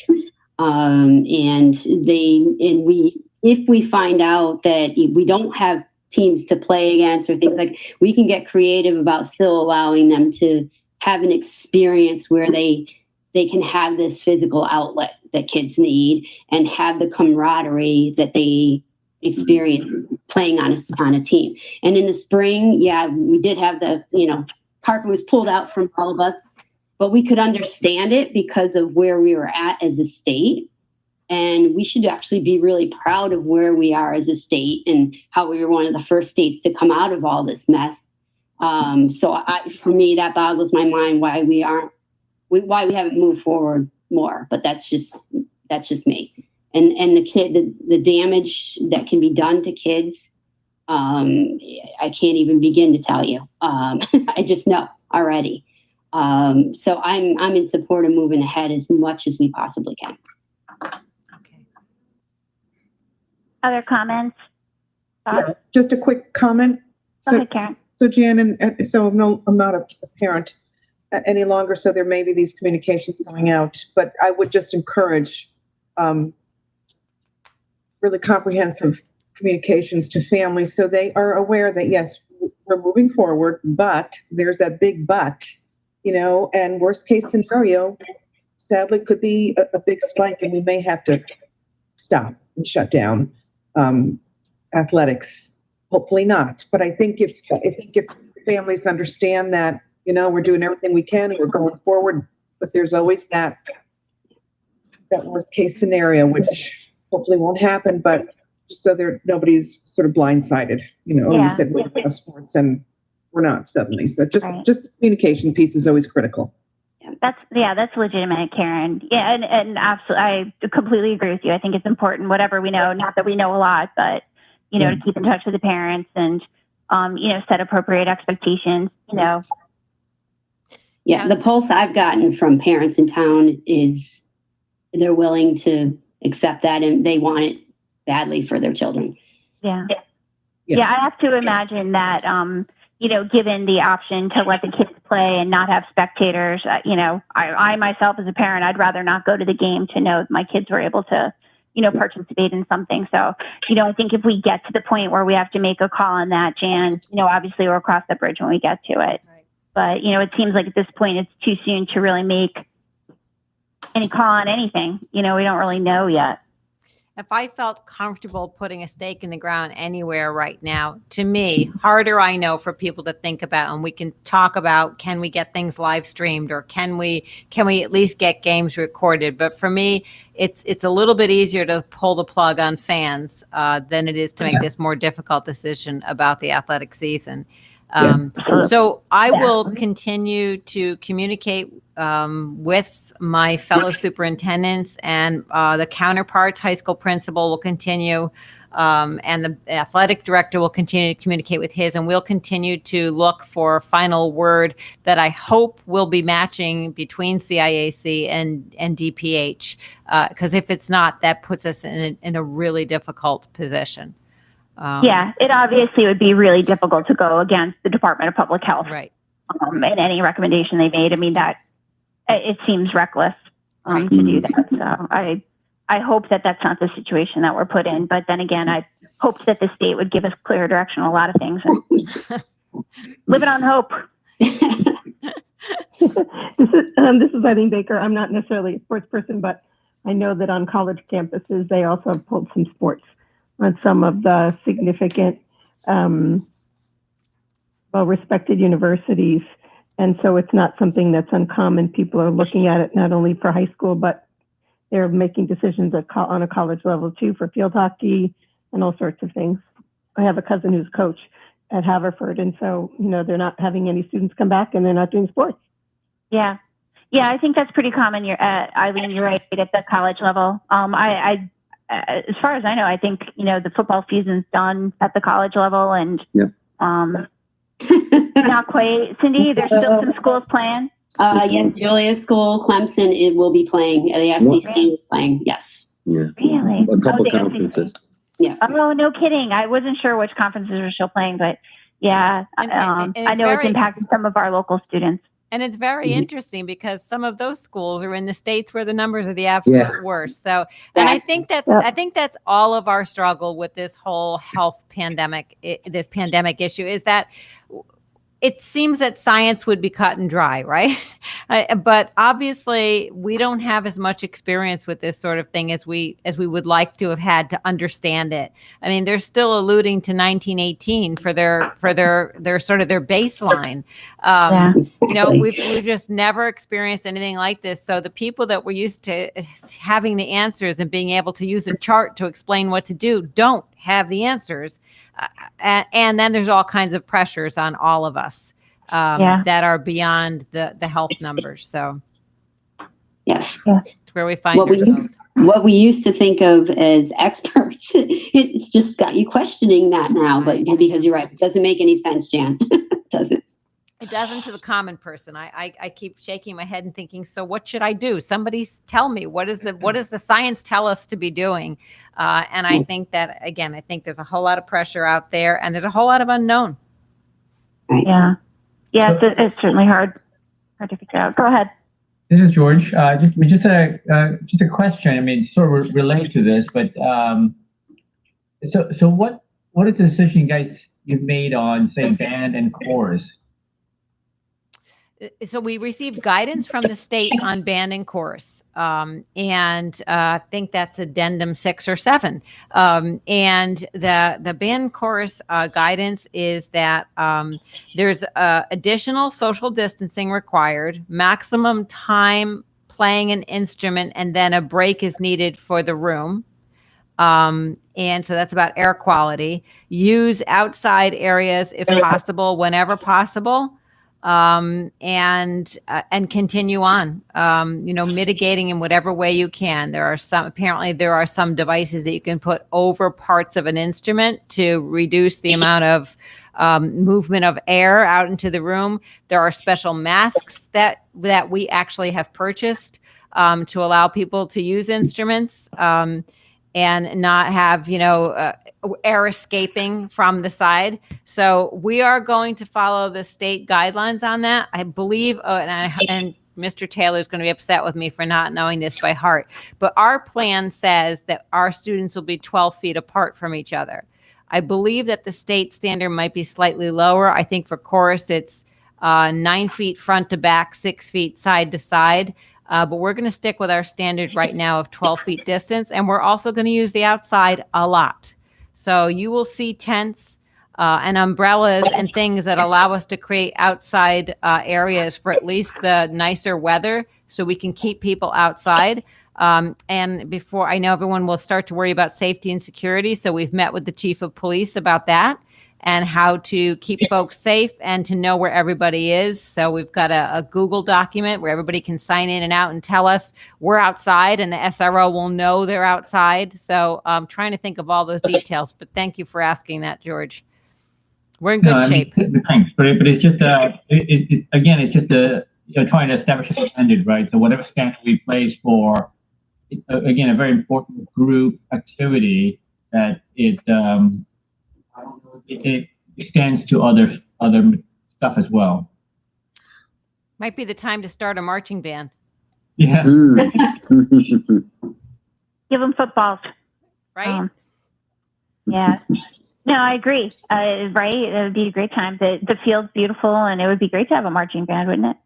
if we find out that we don't have teams to play against or things like, we can get creative about still allowing them to have an experience where they can have this physical outlet that kids need and have the camaraderie that they experience playing on a team. And in the spring, we did have carpet was pulled out from all of us, but we could understand it because of where we were at as a state. And we should actually be really proud of where we are as a state and how we were one of the first states to come out of all this mess. For me, that boggles my mind why we haven't moved forward more, but that's just me. And the damage that can be done to kids, I can't even begin to tell you. I just know already. So I'm in support of moving ahead as much as we possibly can. Okay. Other comments? Yeah, just a quick comment. Go ahead, Karen. So Jan, and so I'm not a parent any longer, so there may be these communications going out, but I would just encourage really comprehensive communications to families, so they are aware that, yes, we're moving forward, but there's that big but, and worst case scenario, sadly, could be a big spike, and we may have to stop and shut down athletics. Hopefully not. But I think if families understand that, we're doing everything we can and we're going forward, but there's always that worst case scenario, which hopefully won't happen, but just so nobody's sort of blindsided, Yeah. You said we have sports and we're not suddenly. So just Right. the communication piece is always critical. That's legitimate, Karen. Yeah, and absolutely, I completely agree with you. I think it's important, whatever we know, not that we know a lot, but to keep in touch with the parents and set appropriate expectations. Yeah, the pulse I've gotten from parents in town is they're willing to accept that and they want it badly for their children. Yeah, I have to imagine that. Given the option to let the kids play and not have spectators, I myself as a parent, I'd rather not go to the game to know my kids were able to, participate in something. So, I think if we get to the point where we have to make a call on that, Jan, obviously we'll cross the bridge when we get to it. Right. But, it seems like at this point it's too soon to really make any call on anything. We don't really know yet. If I felt comfortable putting a stake in the ground anywhere right now, to me, harder I know for people to think about, and we can talk about, can we get things live streamed or can we at least get games recorded? But for me, it's a little bit easier to pull the plug on fans than it is to make this more difficult decision about the athletic season. So I will continue to communicate with my fellow superintendents and the counterparts. High school principal will continue, and the athletic director will continue to communicate with his, and we'll continue to look for a final word that I hope will be matching between CIAC and DPH. Because if it's not, that puts us in a really difficult position. It obviously would be really difficult to go against the Department of Public Health, right? And any recommendation they made. I mean, that it seems reckless to do that. So I hope that that's not the situation that we're put in. But then again, I hoped that the state would give us clear direction on a lot of things. Living on hope. This is Eileen Baker. I'm not necessarily a sports person, but I know that on college campuses they also have pulled some sports on some of the significant, well-respected universities. And so it's not something that's uncommon. People are looking at it not only for high school, but they're making decisions on a college level too for field hockey and all sorts of things. I have a cousin who's coach at Haverford, and so, they're not having any students come back and they're not doing sports. Yeah, I think that's pretty common. Eileen, you're right, at the college level. As far as I know, I think, the football season's done at the college level and, not quite. Cindy, there's still some schools playing. Yes, Julia's school, Clemson, it will be playing. The FCC is playing, yes. Yeah. Really? A couple the conferences. FCC. Yeah. Oh, no kidding. I wasn't sure which conferences are still playing, but and I know it's impacting some of our local students. And it's very interesting because some of those schools are in the states where the numbers are the absolute worst. So, and I think that's all of our struggle with this whole health pandemic, this pandemic issue, is that it seems that science would be cut and dry, right? But obviously, we don't have as much experience with this sort of thing as we would like to have had to understand it. I mean, they're still alluding to 1918 for their sort of their baseline. We've just never experienced anything like this. So the people that were used to having the answers and being able to use a chart to explain what to do don't have the answers. And then there's all kinds of pressures on all of us that are beyond the health numbers. So yes, it's where we find ourselves. What we used to think of as experts, it's just got you questioning that now. But because you're right, it doesn't make any sense, Jan. It doesn't. It doesn't to the common person. I keep shaking my head and thinking, so what should I do? Somebody tell me, what does the science tell us to be doing? And I think that, again, I think there's a whole lot of pressure out there and there's a whole lot of unknown. Yeah. It's certainly hard to figure out. Go ahead. This is George. Just a question. I mean, sort of related to this, but So what is the decision you've made on, say, band and chorus? So we received guidance from the state on band and chorus, and I think that's addendum 6 or 7. And the band chorus guidance is that there's additional social distancing required, maximum time playing an instrument, and then a break is needed for the room. And so that's about air quality. Use outside areas if possible, whenever possible. And continue on, mitigating in whatever way you can. Apparently there are some devices that you can put over parts of an instrument to reduce the amount of movement of air out into the room. There are special masks that we actually have purchased to allow people to use instruments and not have, air escaping from the side. So we are going to follow the state guidelines on that. I believe, and Mr. Taylor is going to be upset with me for not knowing this by heart, but our plan says that our students will be 12 feet apart from each other. I believe that the state standard might be slightly lower. I think for chorus, it's 9 feet front to back, 6 feet side to side. But we're going to stick with our standard right now of 12 feet distance. And we're also going to use the outside a lot. So you will see tents and umbrellas and things that allow us to create outside areas for at least the nicer weather so we can keep people outside. And before, I know everyone will start to worry about safety and security. So we've met with the chief of police about that and how to keep folks safe and to know where everybody is. So we've got a Google document where everybody can sign in and out and tell us we're outside, and the SRO will know they're outside. So I'm trying to think of all those details, but thank you for asking that, George. We're in good shape. Thanks, but it's just it's just trying to establish a standard, right? So whatever standard we place for, again, a very important group activity, that it extends to other stuff as well. Might be the time to start a marching band. Yeah. Give them footballs. Right? Yeah. No, I agree. Right? It would be a great time. The field's beautiful, and it would be great to have a marching band, wouldn't it?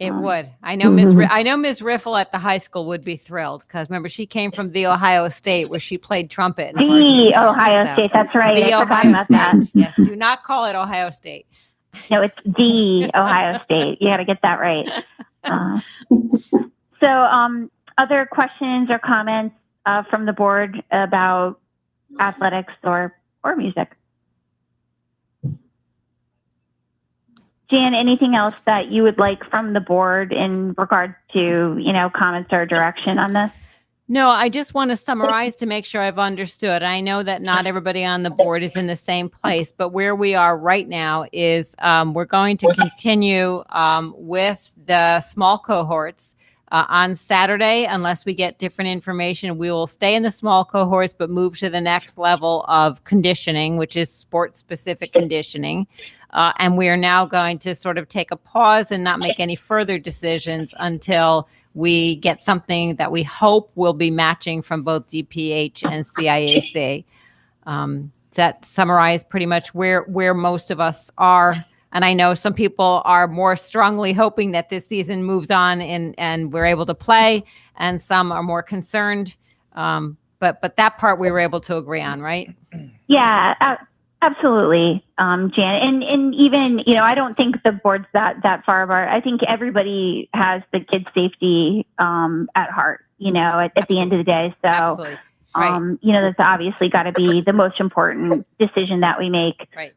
It would. I know Ms. Riffle at the high school would be thrilled, because remember, she came from the Ohio State where she played trumpet. The Ohio State. That's right. The I forgot about that. Yes. Do not call it Ohio State. No, it's the Ohio State. You got to get that right. So, other questions or comments from the board about athletics or music? Jan, anything else that you would like from the board in regard to, comments or direction on this? No, I just want to summarize to make sure I've understood. I know that not everybody on the board is in the same place, but where we are right now is we're going to continue with the small cohorts on Saturday. Unless we get different information, we will stay in the small cohorts, but move to the next level of conditioning, which is sport-specific conditioning. And we are now going to sort of take a pause and not make any further decisions until we get something that we hope will be matching from both DPH and CIAC. That summarized pretty much where most of us are. And I know some people are more strongly hoping that this season moves on and we're able to play, and some are more concerned. But that part we were able to agree on, right? Yeah, absolutely, Jan. And even, I don't think the board's that far apart. I think everybody has the kids' safety at heart, at the end of the day. So, absolutely. Right. That's obviously got to be the most important decision that we make. Right.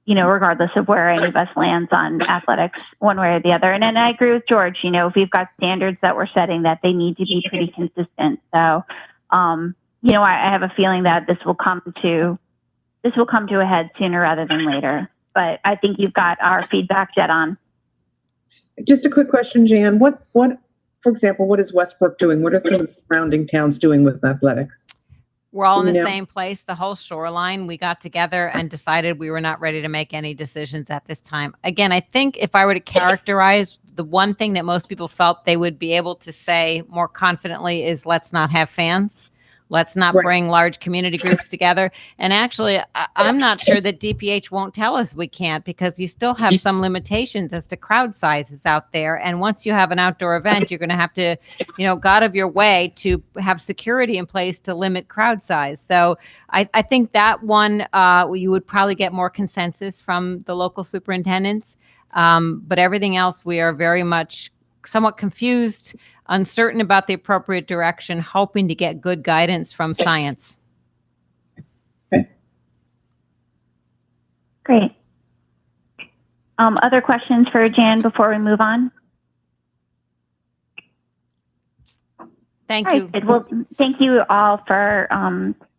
Regardless of where any of us lands on athletics, one way or the other. And then I agree with George, if we've got standards that we're setting, that they need to be pretty consistent. So, I have a feeling that this will come to a head sooner rather than later. But I think you've got our feedback dead on. Just a quick question, Jan. What, for example, what is Westbrook doing? What are some of the surrounding towns doing with athletics? We're all in the same place, the whole shoreline. We got together and decided we were not ready to make any decisions at this time. Again, I think if I were to characterize the one thing that most people felt they would be able to say more confidently is let's not have fans. Let's not Right. bring large community groups together. And actually, I'm not sure that DPH won't tell us we can't, because you still have some limitations as to crowd sizes out there. And once you have an outdoor event, you're going to have to, go out of your way to have security in place to limit crowd size. So I think that one, you would probably get more consensus from the local superintendents. But everything else, we are very much somewhat confused, uncertain about the appropriate direction, hoping to get good guidance from science. Great. Other questions for Jan before we move on? Thank All you. right, good. Well, thank you all for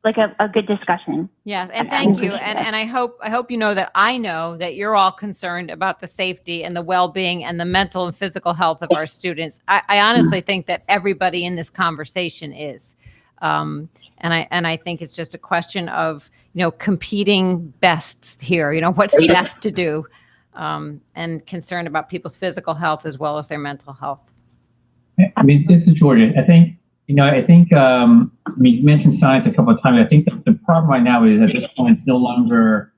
a good discussion. Yes, and thank you. And I hope you know that you're all concerned about the safety and the well-being and the mental and physical health of our students. I honestly think that everybody in this conversation is. And I think it's just a question of, competing bests here, what's best to do, and concern about people's physical health as well as their mental health. I mean, this is Georgia. I think, you mentioned science a couple of times. I think the problem right now is at this point, it's no longer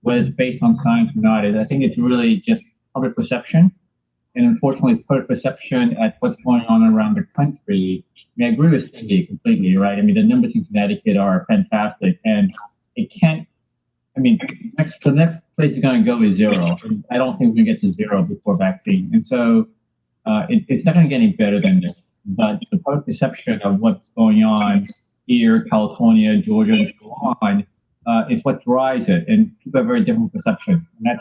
whether it's based on science or not. I think it's really just public perception. And unfortunately, it's public perception at what's going on around the country. I agree with Cindy completely, right? The numbers in Connecticut are fantastic. And it can't, the next place it's going to go is zero. I don't think we can get to zero before vaccine. And so it's not going to get any better than this. But the public perception of what's going on here, California, Georgia, and so on, is what drives it. And people have very different perceptions. And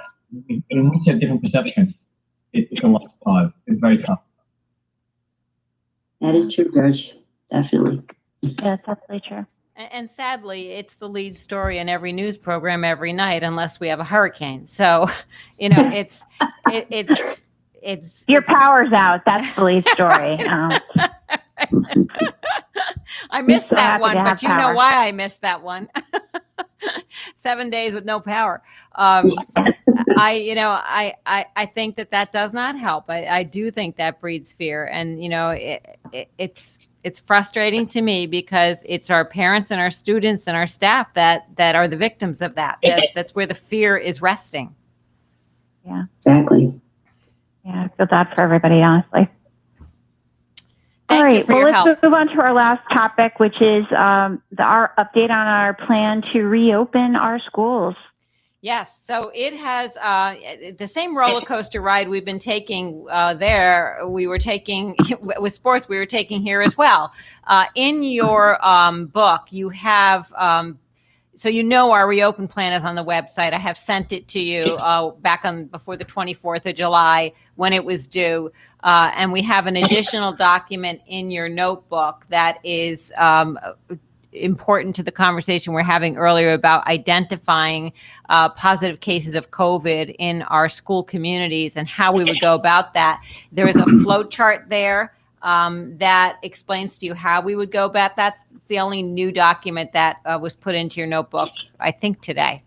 once you have different perceptions, it's a lost cause. It's very tough. That is true, George. Definitely. Yeah, that's absolutely true. And sadly, it's the lead story in every news program every night, unless we have a hurricane. So, it's your power's out. That's the lead story. I missed so that one, but you know power. why I missed that one. 7 days with no power. I think that does not help. I do think that breeds fear, and it's frustrating to me because it's our parents and our students and our staff that are the victims of that. That's where the fear is resting. Yeah. Exactly. Yeah, I feel bad for everybody, honestly. Thank you for your help. Let's move on to our last topic, which is our update on our plan to reopen our schools. Yes, so it has the same roller coaster ride we've been taking there. We were taking with sports. We were taking here as well. In your book, you have. So our reopen plan is on the website. I have sent it to you back before the 24th of July when it was due. And we have an additional document in your notebook that is important to the conversation we're having earlier about identifying positive cases of COVID in our school communities and how we would go about that. There is a flow chart there that explains to you how we would go about that. It's the only new document that was put into your notebook, I think, today.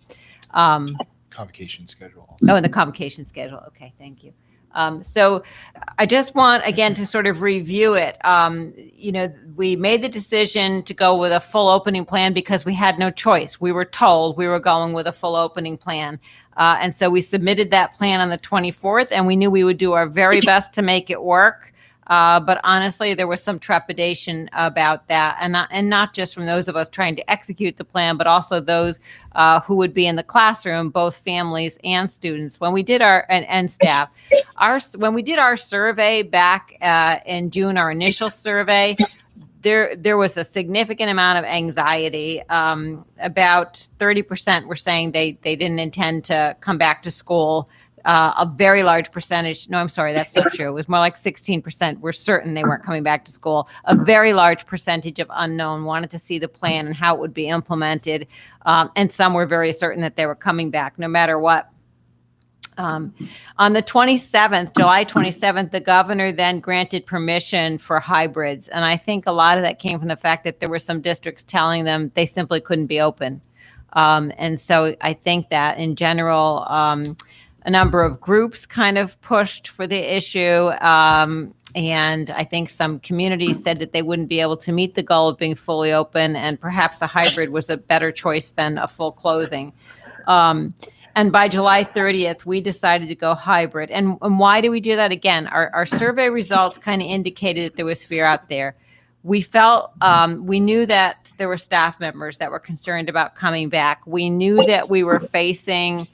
Convocation schedule. Also. Oh, and the convocation schedule. Okay, thank you. So I just want, again, to sort of review it. We made the decision to go with a full opening plan because we had no choice. We were told we were going with a full opening plan. And so we submitted that plan on the 24th, and we knew we would do our very best to make it work. But honestly, there was some trepidation about that, and not just from those of us trying to execute the plan, but also those who would be in the classroom, both families and students. When we did and staff, when we did our survey back in June, our initial survey, there was a significant amount of anxiety. About 30% were saying they didn't intend to come back to school. A very large percentage, no, I'm sorry, that's not true. It was more like 16% were certain they weren't coming back to school. A very large percentage of unknown wanted to see the plan and how it would be implemented. And some were very certain that they were coming back no matter what. On the 27th, July 27th, the governor then granted permission for hybrids. And I think a lot of that came from the fact that there were some districts telling them they simply couldn't be open. And so I think that in general, a number of groups kind of pushed for the issue. And I think some communities said that they wouldn't be able to meet the goal of being fully open, and perhaps a hybrid was a better choice than a full closing. And by July 30th, we decided to go hybrid. And why do we do that? Again, our survey results kind of indicated that there was fear out there. We felt, we knew that there were staff members that were concerned about coming back. We knew that we were facing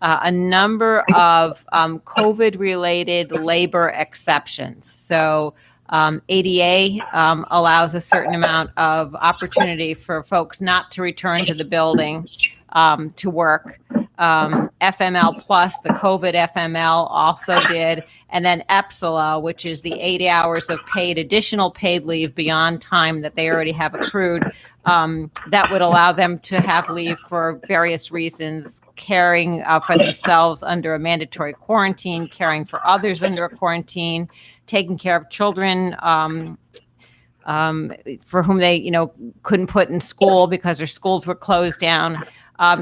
a number of COVID-related labor exceptions. So ADA allows a certain amount of opportunity for folks not to return to the building to work. FML Plus, the COVID FML also did. And then EPSILA, which is the 8 hours of additional paid leave beyond time that they already have accrued, that would allow them to have leave for various reasons, caring for themselves under a mandatory quarantine, caring for others under a quarantine, taking care of children for whom they, couldn't put in school because their schools were closed down.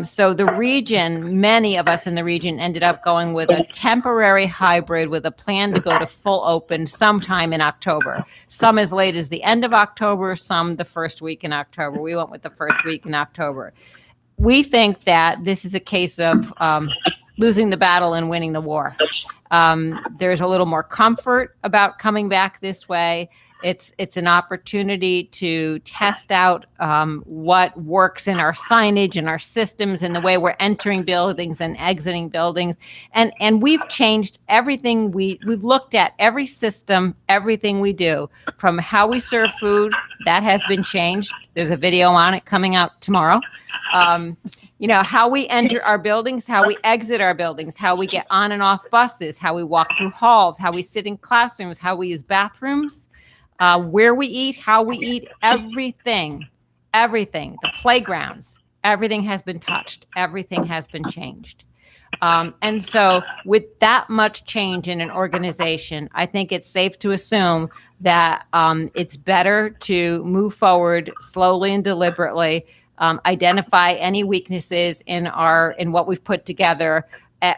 So the region, many of us in the region ended up going with a temporary hybrid with a plan to go to full open sometime in October. Some as late as the end of October, some the first week in October. We went with the first week in October. We think that this is a case of losing the battle and winning the war. There's a little more comfort about coming back this way. It's an opportunity to test out what works in our signage and our systems and the way we're entering buildings and exiting buildings. And we've changed everything. We've looked at every system, everything we do, from how we serve food. That has been changed. There's a video on it coming out tomorrow. How we enter our buildings, how we exit our buildings, how we get on and off buses, how we walk through halls, how we sit in classrooms, how we use bathrooms. Where we eat, how we eat, everything, the playgrounds, everything has been touched. Everything has been changed. And so with that much change in an organization, I think it's safe to assume that it's better to move forward slowly and deliberately, identify any weaknesses in what we've put together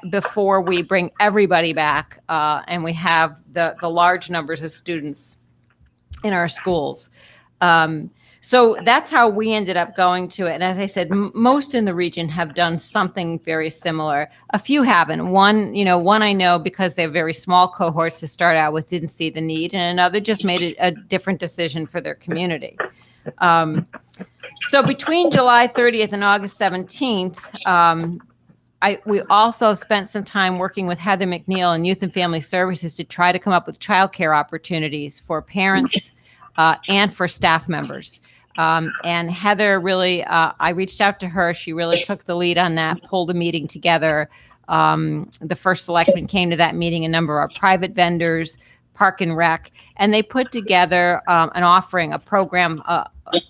before we bring everybody back and we have the large numbers of students in our schools. So that's how we ended up going to it. And as I said, most in the region have done something very similar. A few haven't. One I know, because they have very small cohorts to start out with, didn't see the need, and another just made a different decision for their community. So between July 30th and August 17th, we also spent some time working with Heather McNeil and Youth and Family Services to try to come up with childcare opportunities for parents and for staff members. And Heather really, I reached out to her. She really took the lead on that, pulled a meeting together. The first selectman came to that meeting, a number of our private vendors, Park and Rec, and they put together an offering, a program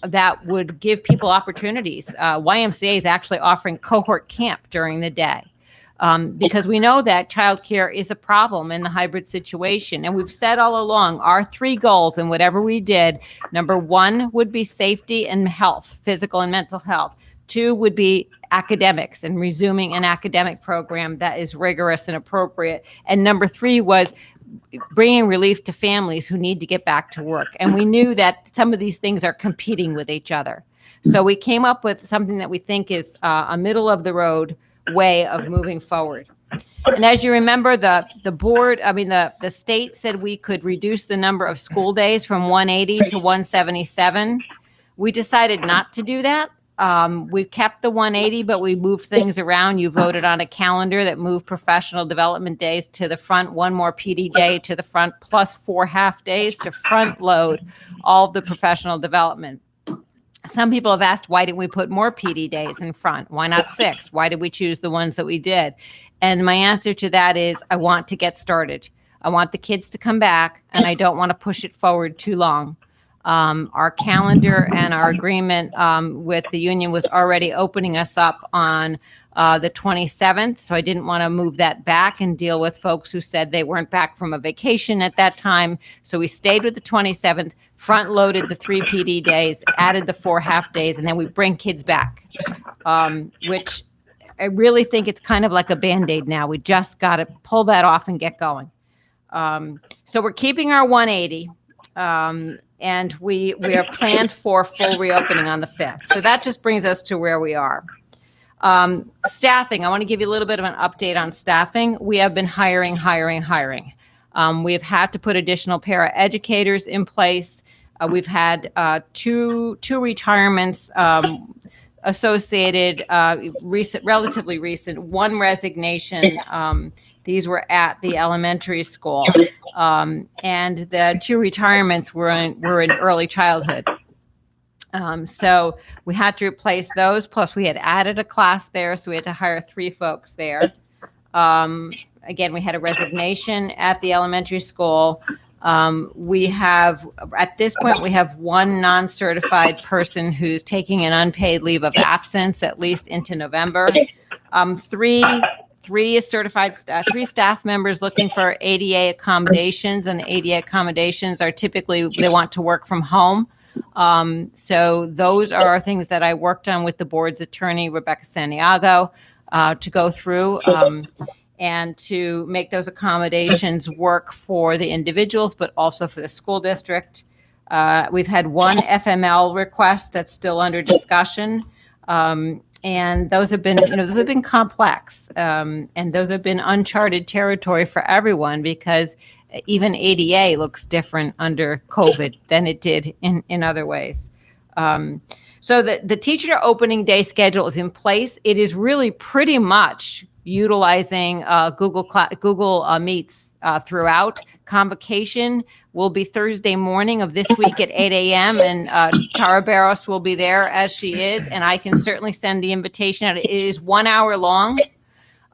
that would give people opportunities. YMCA is actually offering cohort camp during the day because we know that childcare is a problem in the hybrid situation. And we've said all along, our 3 goals in whatever we did, number 1 would be safety and health, physical and mental health. 2 would be academics and resuming an academic program that is rigorous and appropriate. And number 3 was bringing relief to families who need to get back to work. And we knew that some of these things are competing with each other. So we came up with something that we think is a middle of the road way of moving forward. And as you remember, the state said we could reduce the number of school days from 180 to 177. We decided not to do that. We kept the 180, but we moved things around. You voted on a calendar that moved professional development days to the front, 1 more PD day to the front, plus 4 half days to front load all of the professional development. Some people have asked, why didn't we put more PD days in front? Why not 6? Why did we choose the ones that we did? And my answer to that is, I want to get started. I want the kids to come back, and I don't want to push it forward too long. Our calendar and our agreement with the union was already opening us up on the 27th. So I didn't want to move that back and deal with folks who said they weren't back from a vacation at that time. So we stayed with the 27th, front loaded the 3 PD days, added the 4 half days, and then we bring kids back, which I really think it's kind of like a Band-Aid now. We just got to pull that off and get going. So we're keeping our 180. And we have planned for full reopening on the 5th. So that just brings us to where we are. Staffing, I want to give you a little bit of an update on staffing. We have been hiring. We have had to put additional paraeducators in place. We've had two retirements associated, relatively recent, one resignation. These were at the elementary school. And the two retirements were in early childhood. So we had to replace those. Plus, we had added a class there, so we had to hire 3 folks there. Again, we had a resignation at the elementary school. We have, at this point, we have 1 non-certified person who's taking an unpaid leave of absence at least into November. 3 certified staff, 3 staff members looking for ADA accommodations, and the ADA accommodations are typically, they want to work from home. So those are things that I worked on with the board's attorney, Rebecca Santiago, to go through and to make those accommodations work for the individuals, but also for the school district. We've had 1 FML request that's still under discussion. And those have been, those have been complex, and those have been uncharted territory for everyone, because even ADA looks different under COVID than it did in other ways. So the teacher opening day schedule is in place. It is really pretty much utilizing Google Meets throughout. Convocation will be Thursday morning of this week at 8 a.m. And Tara Barros will be there as she is. And I can certainly send the invitation out. It is 1 hour long.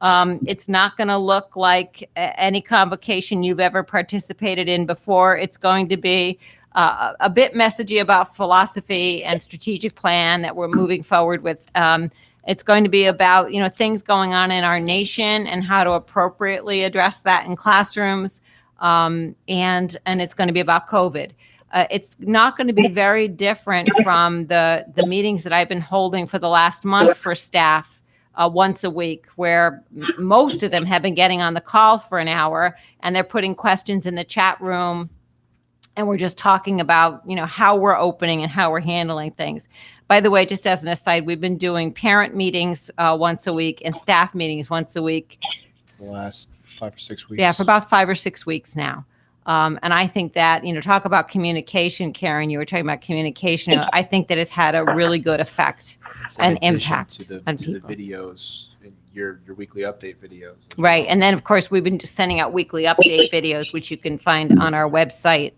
It's not going to look like any convocation you've ever participated in before. It's going to be a bit messagey about philosophy and strategic plan that we're moving forward with. It's going to be about, things going on in our nation and how to appropriately address that in classrooms. And it's going to be about COVID. It's not going to be very different from the meetings that I've been holding for the last month for staff once a week, where most of them have been getting on the calls for an hour and they're putting questions in the chat room. And we're just talking about, how we're opening and how we're handling things. By the way, just as an aside, we've been doing parent meetings once a week and staff meetings once a week. For the last 5 or 6 weeks. Yeah, for about 5 or 6 weeks now. And I think that, talk about communication, Karen, you were talking about communication. I think that has had a really good effect and impact to the people. videos, your weekly update videos. Right. And then, of course, we've been just sending out weekly update videos, which you can find on our website.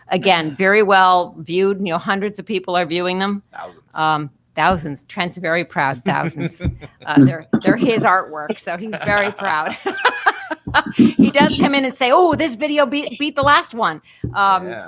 Again, very well viewed. Hundreds of people are viewing them. Thousands. Trent's very proud. Thousands. They're his artwork, so he's very proud. He does come in and say, "Oh, this video beat the last one."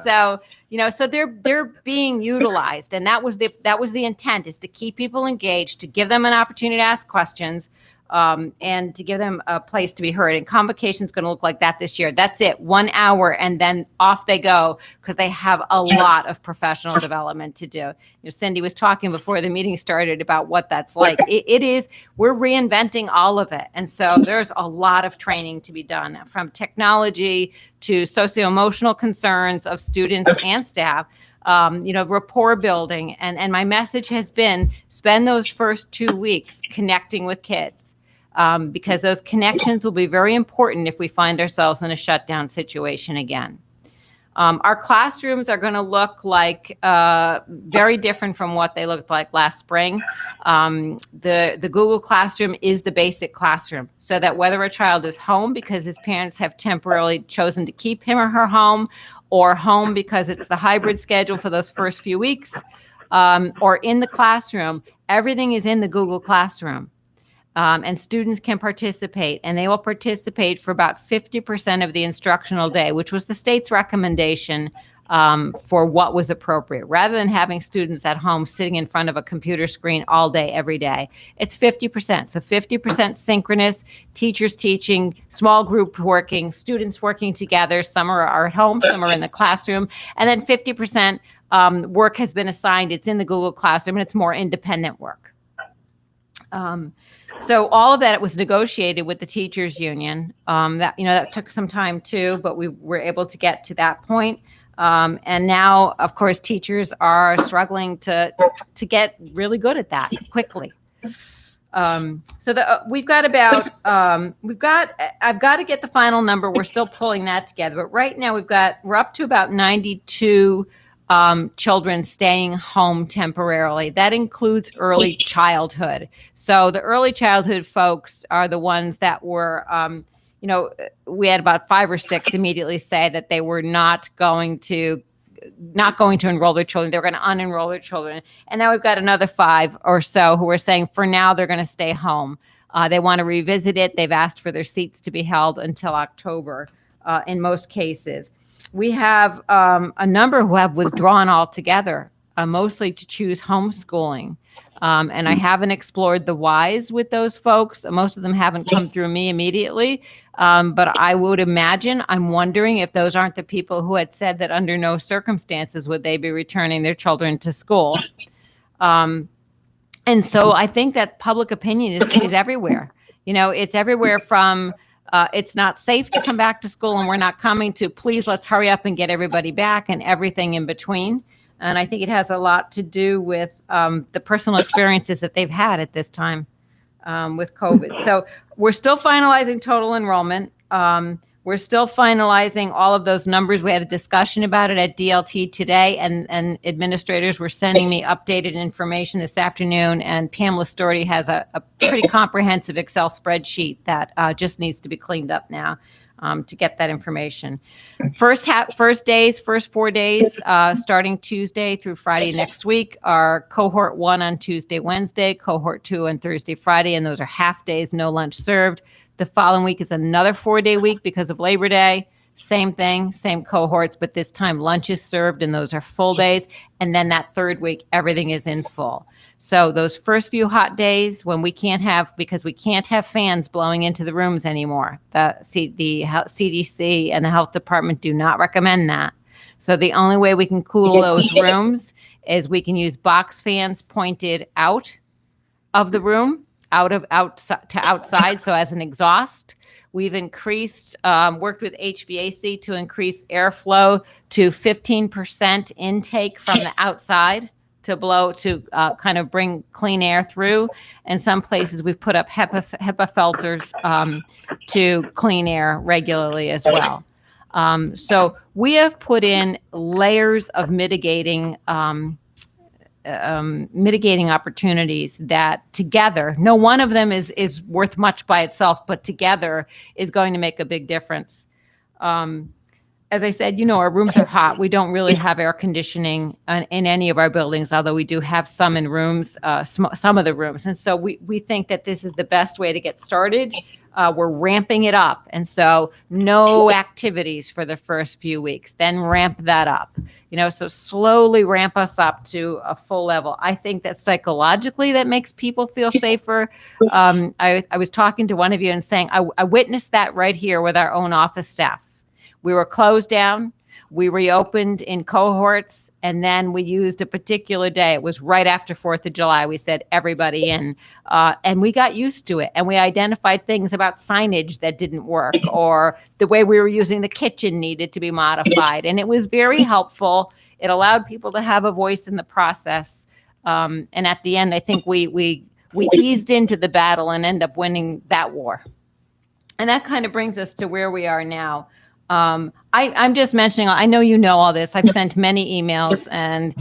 So so they're being utilized, and that was the intent, is to keep people engaged, to give them an opportunity to ask questions, and to give them a place to be heard. And convocation is going to look like that this year. That's it, 1 hour, and then off they go, because they have a lot of professional development to do. Cindy was talking before the meeting started about what that's like. It is, we're reinventing all of it. And so there's a lot of training to be done, from technology to socio-emotional concerns of students and staff, rapport building. And my message has been, spend those first 2 weeks connecting with kids. Because those connections will be very important if we find ourselves in a shutdown situation again. Our classrooms are going to look like very different from what they looked like last spring. The Google Classroom is the basic classroom, so that whether a child is home because his parents have temporarily chosen to keep him or her home, or home because it's the hybrid schedule for those first few weeks, or in the classroom, everything is in the Google Classroom. And students can participate, and they will participate for about 50% of the instructional day, which was the state's recommendation for what was appropriate, rather than having students at home sitting in front of a computer screen all day, every day. It's 50%. So 50% synchronous, teachers teaching, small group working, students working together. Some are at home, some are in the classroom. And then 50% work has been assigned. It's in the Google Classroom, and it's more independent work. So all of that was negotiated with the teachers union. That took some time too, but we were able to get to that point. And now, of course, teachers are struggling to get really good at that quickly. I've got to get the final number. We're still pulling that together, but right now we're up to about 92 children staying home temporarily. That includes early childhood. So the early childhood folks are the ones that were, we had about 5 or 6 immediately say that they were not going to enroll their children. They were going to unenroll their children. And now we've got another 5 or so who are saying for now they're going to stay home. They want to revisit it. They've asked for their seats to be held until October in most cases. We have a number who have withdrawn altogether, mostly to choose homeschooling. And I haven't explored the whys with those folks. Most of them haven't come through me immediately. But I would imagine, I'm wondering if those aren't the people who had said that under no circumstances would they be returning their children to school. And so I think that public opinion is everywhere. It's everywhere from it's not safe to come back to school and we're not coming to please let's hurry up and get everybody back and everything in between. And I think it has a lot to do with the personal experiences that they've had at this time with COVID. So we're still finalizing total enrollment. We're still finalizing all of those numbers. We had a discussion about it at DLT today, and administrators were sending me updated information this afternoon. And Pamela Storty has a pretty comprehensive Excel spreadsheet that just needs to be cleaned up now to get that information. First 4 days, starting Tuesday through Friday next week, are cohort 1 on Tuesday, Wednesday, cohort 2 on Thursday, Friday, and those are half days, no lunch served. The following week is another 4-day week because of Labor Day. Same thing, same cohorts, but this time lunch is served and those are full days. And then that third week, everything is in full. So those first few hot days when because we can't have fans blowing into the rooms anymore. The CDC and the health department do not recommend that. So the only way we can cool those rooms is we can use box fans pointed out of the room, outside, so as an exhaust. We've increased, worked with HVAC to increase airflow to 15% intake from the outside to blow, to kind of bring clean air through. And some places we've put up HEPA filters to clean air regularly as well. So we have put in layers of mitigating opportunities that together, no one of them is worth much by itself, but together is going to make a big difference. As I said, our rooms are hot. We don't really have air conditioning in any of our buildings, although we do have some in rooms, some of the rooms. And so we think that this is the best way to get started. We're ramping it up. And so no activities for the first few weeks, then ramp that up, so slowly ramp us up to a full level. I think that psychologically that makes people feel safer. I was talking to one of you and saying, I witnessed that right here with our own office staff. We were closed down. We reopened in cohorts, and then we used a particular day. It was right after 4th of July. We said everybody in, and we got used to it. And we identified things about signage that didn't work, or the way we were using the kitchen needed to be modified. And it was very helpful. It allowed people to have a voice in the process. And at the end, I think we eased into the battle and ended up winning that war. And that kind of brings us to where we are now. I'm just mentioning, I know you know all this. I've sent many emails and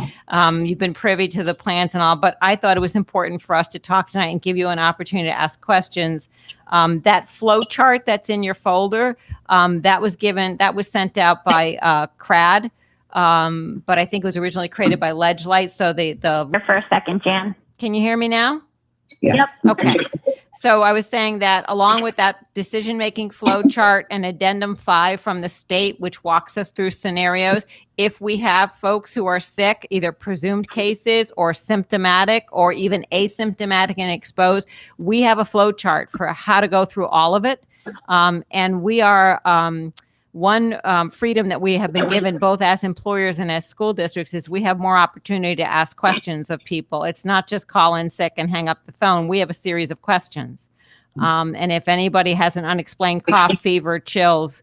you've been privy to the plans and all, but I thought it was important for us to talk tonight and give you an opportunity to ask questions. That flow chart that's in your folder, that was sent out by CRAD, but I think it was originally created by Ledgelight. So For a second, Jan. Can you hear me now? Yeah. Yep. Okay. So I was saying that along with that decision-making flow chart and Addendum 5 from the state, which walks us through scenarios, if we have folks who are sick, either presumed cases or symptomatic or even asymptomatic and exposed, we have a flow chart for how to go through all of it. And we are one freedom that we have been given both as employers and as school districts is we have more opportunity to ask questions of people. It's not just call in sick and hang up the phone. We have a series of questions. And if anybody has an unexplained cough, fever, chills,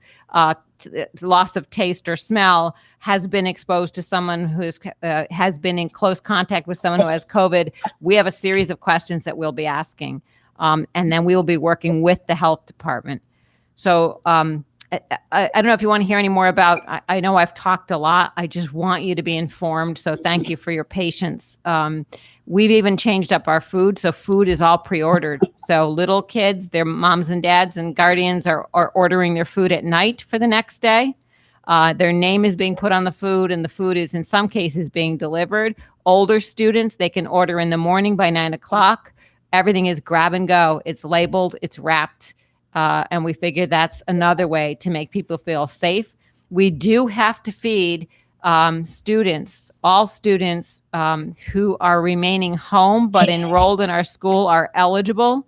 loss of taste or smell, has been exposed to someone who has been in close contact with someone who has COVID, we have a series of questions that we'll be asking. And then we will be working with the health department. So I don't know if you want to hear any more about, I know I've talked a lot. I just want you to be informed. So thank you for your patience. We've even changed up our food. So food is all pre-ordered. So little kids, their moms and dads and guardians are ordering their food at night for the next day. Their name is being put on the food, and the food is in some cases being delivered. Older students, they can order in the morning by 9 o'clock. Everything is grab and go. It's labeled, it's wrapped. And we figure that's another way to make people feel safe. We do have to feed students, all students who are remaining home but enrolled in our school are eligible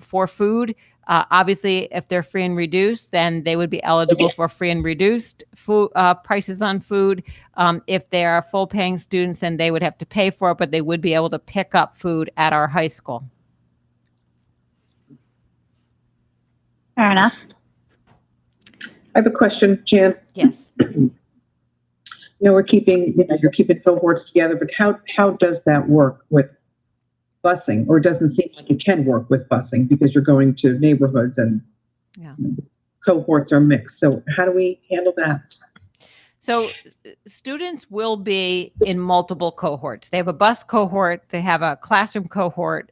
for food. Obviously, if they're free and reduced, then they would be eligible for free and reduced food prices on food. If they are full-paying students, then they would have to pay for it, but they would be able to pick up food at our high school. Fair enough. I have a question, Jan. Yes. You're keeping cohorts together, but how does that work with busing? Or it doesn't seem like it can work with busing because you're going to neighborhoods and cohorts are mixed. So how do we handle that? So students will be in multiple cohorts. They have a bus cohort, they have a classroom cohort.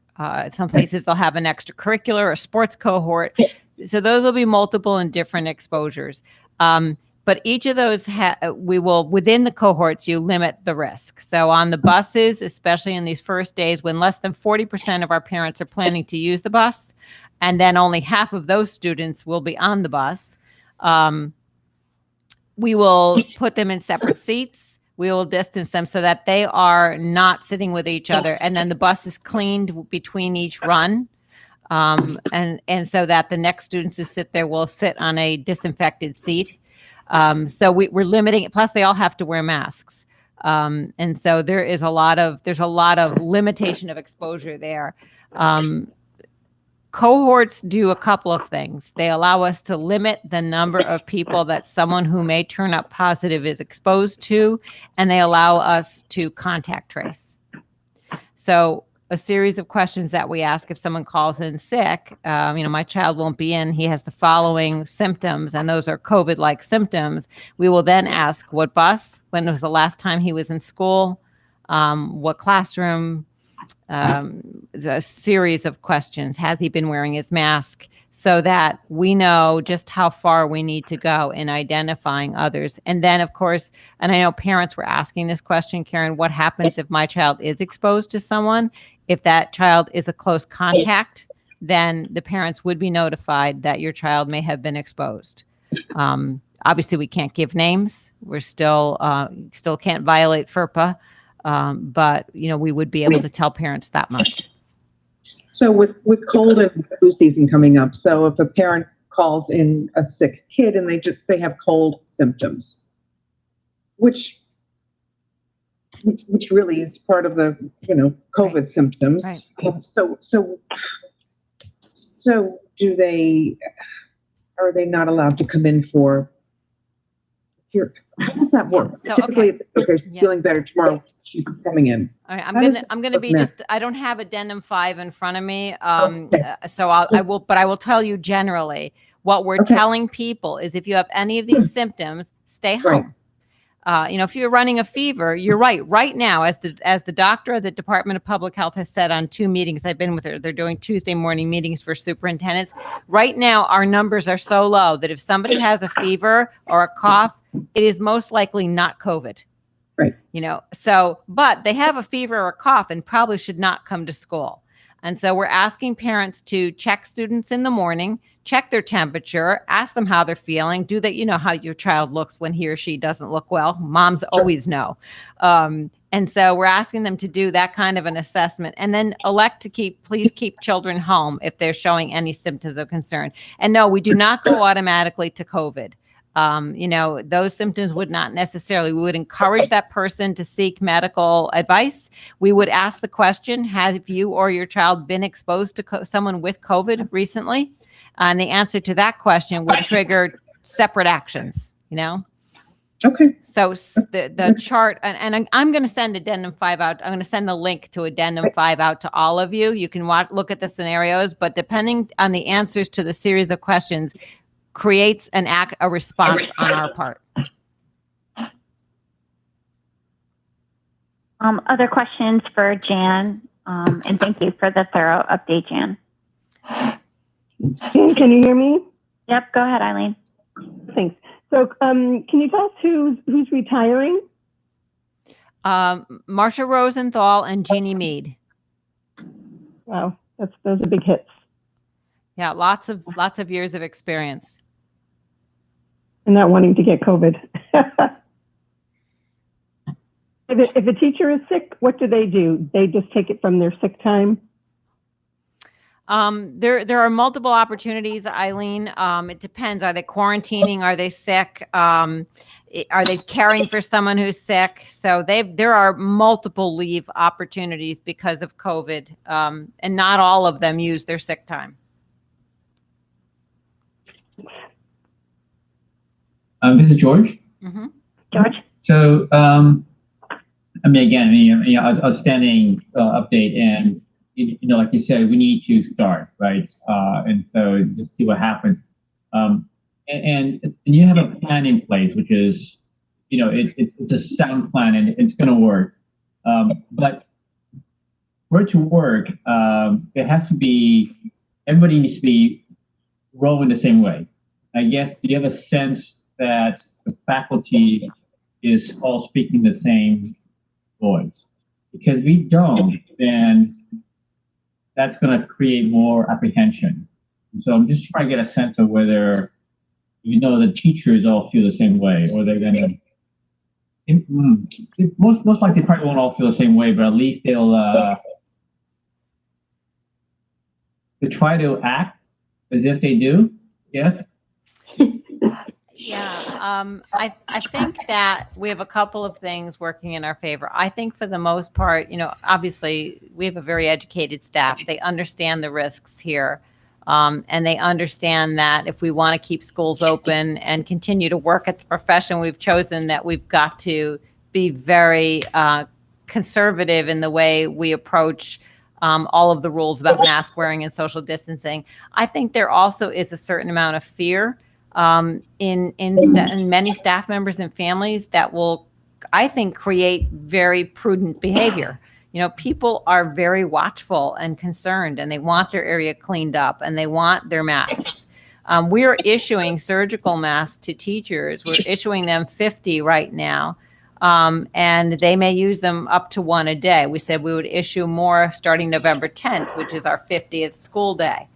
Some places they'll have an extracurricular or sports cohort. So those will be multiple and different exposures. But each of those, we will, within the cohorts, you limit the risk. So on the buses, especially in these first days when less than 40% of our parents are planning to use the bus, and then only half of those students will be on the bus, we will put them in separate seats. We will distance them so that they are not sitting with each other. And then the bus is cleaned between each run. And so that the next students who sit there will sit on a disinfected seat. So we're limiting it. Plus, they all have to wear masks. And so there's a lot of limitation of exposure there. Cohorts do a couple of things. They allow us to limit the number of people that someone who may turn up positive is exposed to, and they allow us to contact trace. So a series of questions that we ask if someone calls in sick, my child won't be in, he has the following symptoms, and those are COVID-like symptoms. We will then ask what bus, when was the last time he was in school, what classroom, a series of questions. Has he been wearing his mask? So that we know just how far we need to go in identifying others. And then, of course, and I know parents were asking this question, Karen, what happens if my child is exposed to someone? If that child is a close contact, then the parents would be notified that your child may have been exposed. Obviously, we can't give names. We're still can't violate FERPA. But, we would be able to tell parents that much. So with cold and flu season coming up, so if a parent calls in a sick kid and they have cold symptoms, which really is part of the, COVID symptoms. Right. So are they not allowed to come in for here? How does that work? So, Typically, if she's feeling better tomorrow, she's coming in. All right, I'm gonna be just. I don't have Addendum 5 in front of me, so I will tell you generally what we're telling people is if you have any of these symptoms, stay home. If you're running a fever, you're right. Right now, as the doctor of the Department of Public Health has said on 2 meetings I've been with her, they're doing Tuesday morning meetings for superintendents. Right now, our numbers are so low that if somebody has a fever or a cough, it is most likely not COVID. Right. But they have a fever or a cough and probably should not come to school. And so we're asking parents to check students in the morning, check their temperature, ask them how they're feeling. Do that, how your child looks when he or she doesn't look well. Moms always know. And so we're asking them to do that kind of an assessment and then elect to please keep children home if they're showing any symptoms of concern. And no, we do not go automatically to COVID. Those symptoms would not necessarily, we would encourage that person to seek medical advice. We would ask the question, have you or your child been exposed to someone with COVID recently? And the answer to that question would trigger separate actions, Okay. So the chart, and I'm going to send Addendum 5 out. I'm going to send the link to Addendum 5 out to all of you. You can look at the scenarios, but depending on the answers to the series of questions, creates a response on our part. Other questions for Jan? And thank you for the thorough update, Jan. Jan, can you hear me? Yep, go ahead, Eileen. Thanks. So can you tell us who's retiring? Marcia Rosenthal and Jeannie Mead. Wow, those are big hits. Yeah, lots of years of experience. And not wanting to get COVID. If a teacher is sick, what do? They just take it from their sick time? There are multiple opportunities, Eileen. It depends. Are they quarantining? Are they sick? Are they caring for someone who's sick? So there are multiple leave opportunities because of COVID, and not all of them use their sick time. This is George. Mm-hmm. George? So, outstanding update, and like you said, we need to start, right? And so just see what happens. And you have a plan in place, which is, it's a sound plan, and it's going to work. But for it to work, it has to be, everybody needs to be rowing the same way. I guess, do you have a sense that the faculty is all speaking the same voice? Because we don't, then that's going to create more apprehension. And so I'm just trying to get a sense of whether, the teachers all feel the same way, or they're going to, most likely probably won't all feel the same way, but at least they'll try to act as if they do. Yes. Yeah, I think that we have a couple of things working in our favor. I think for the most part, obviously we have a very educated staff. They understand the risks here. And they understand that if we want to keep schools open and continue to work at the profession we've chosen, that we've got to be very conservative in the way we approach all of the rules about mask wearing and social distancing. I think there also is a certain amount of fear in many staff members and families that will, I think, create very prudent behavior. People are very watchful and concerned, and they want their area cleaned up, and they want their masks. We're issuing surgical masks to teachers. We're issuing them 50 right now, and they may use them up to one a day. We said we would issue more starting November 10th, which is our 50th school day.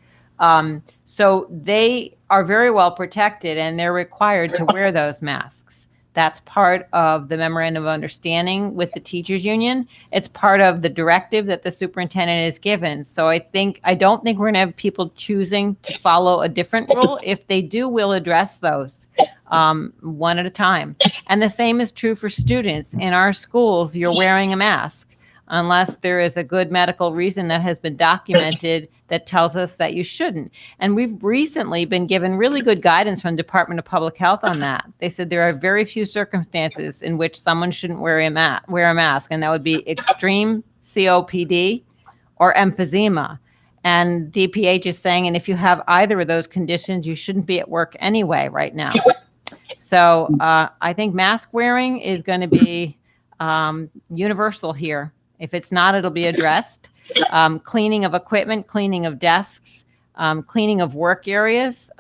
So they are very well protected, and they're required to wear those masks. That's part of the memorandum of understanding with the teachers union. It's part of the directive that the superintendent is given. So I don't think we're going to have people choosing to follow a different rule. If they do, we'll address those one at a time. And the same is true for students. In our schools, you're wearing a mask unless there is a good medical reason that has been documented that tells us that you shouldn't. And we've recently been given really good guidance from Department of Public Health on that. They said there are very few circumstances in which someone shouldn't wear a mask, and that would be extreme COPD or emphysema. And DPH is saying, and if you have either of those conditions, you shouldn't be at work anyway right now. So I think mask wearing is going to be universal here. If it's not, it'll be addressed. Cleaning of equipment, cleaning of desks, cleaning of work areas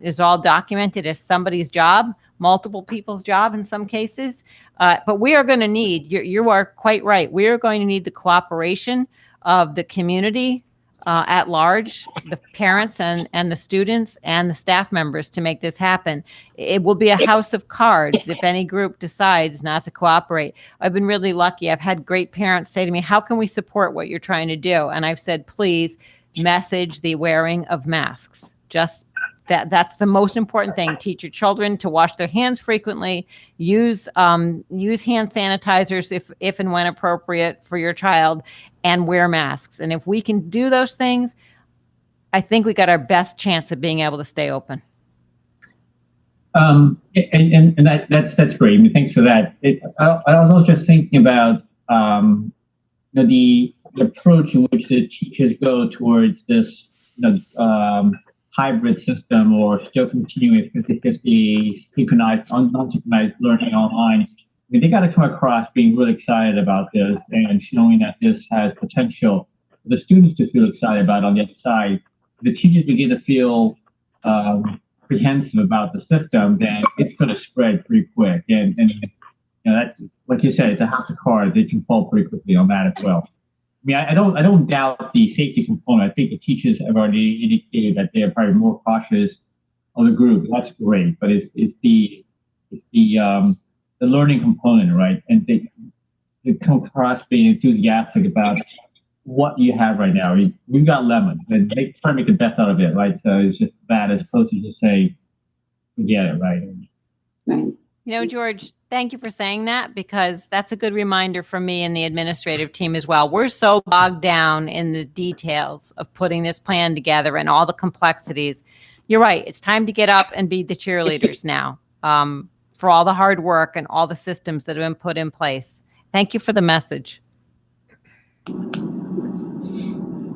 is all documented as somebody's job, multiple people's job in some cases. But we are going to need, you are quite right, we are going to need the cooperation of the community at large, the parents and the students and the staff members to make this happen. It will be a house of cards if any group decides not to cooperate. I've been really lucky. I've had great parents say to me, how can we support what you're trying to do? And I've said, please message the wearing of masks. Just That's the most important thing. Teach your children to wash their hands frequently, use hand sanitizers if and when appropriate for your child, and wear masks. And if we can do those things, I think we got our best chance of being able to stay open. And that's great. I mean, thanks for that. I was just thinking about the approach in which the teachers go towards this hybrid system, or still continuing with 50-50 synchronized, non-synchronized learning online. I mean, they got to come across being really excited about this and showing that this has potential for the students to feel excited about on the other side. The teachers begin to feel apprehensive about the system, then it's going to spread pretty quick. And that's, like you said, it's a house of cards. It can fall pretty quickly on that as well. I mean, I don't doubt the safety component. I think the teachers have already indicated that they are probably more cautious of the group. That's great, but it's the learning component, right? And they come across being enthusiastic about what you have right now. We've got lemons, and they try to make the best out of it, right? So it's just that, as opposed to just say, forget it, right? Right. George, thank you for saying that, because that's a good reminder for me and the administrative team as well. We're so bogged down in the details of putting this plan together and all the complexities. You're right. It's time to get up and be the cheerleaders now for all the hard work and all the systems that have been put in place. Thank you for the message.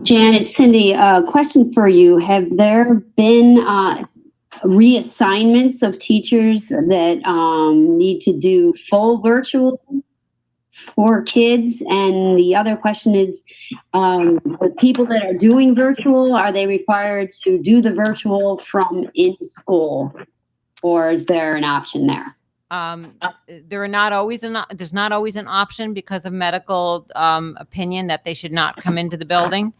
Janet, Cindy, a question for you. Have there been reassignments of teachers that need to do full virtual for kids? And the other question is, with people that are doing virtual, are they required to do the virtual from in school, or is there an option there? There's not always an option because of medical opinion that they should not come into the building.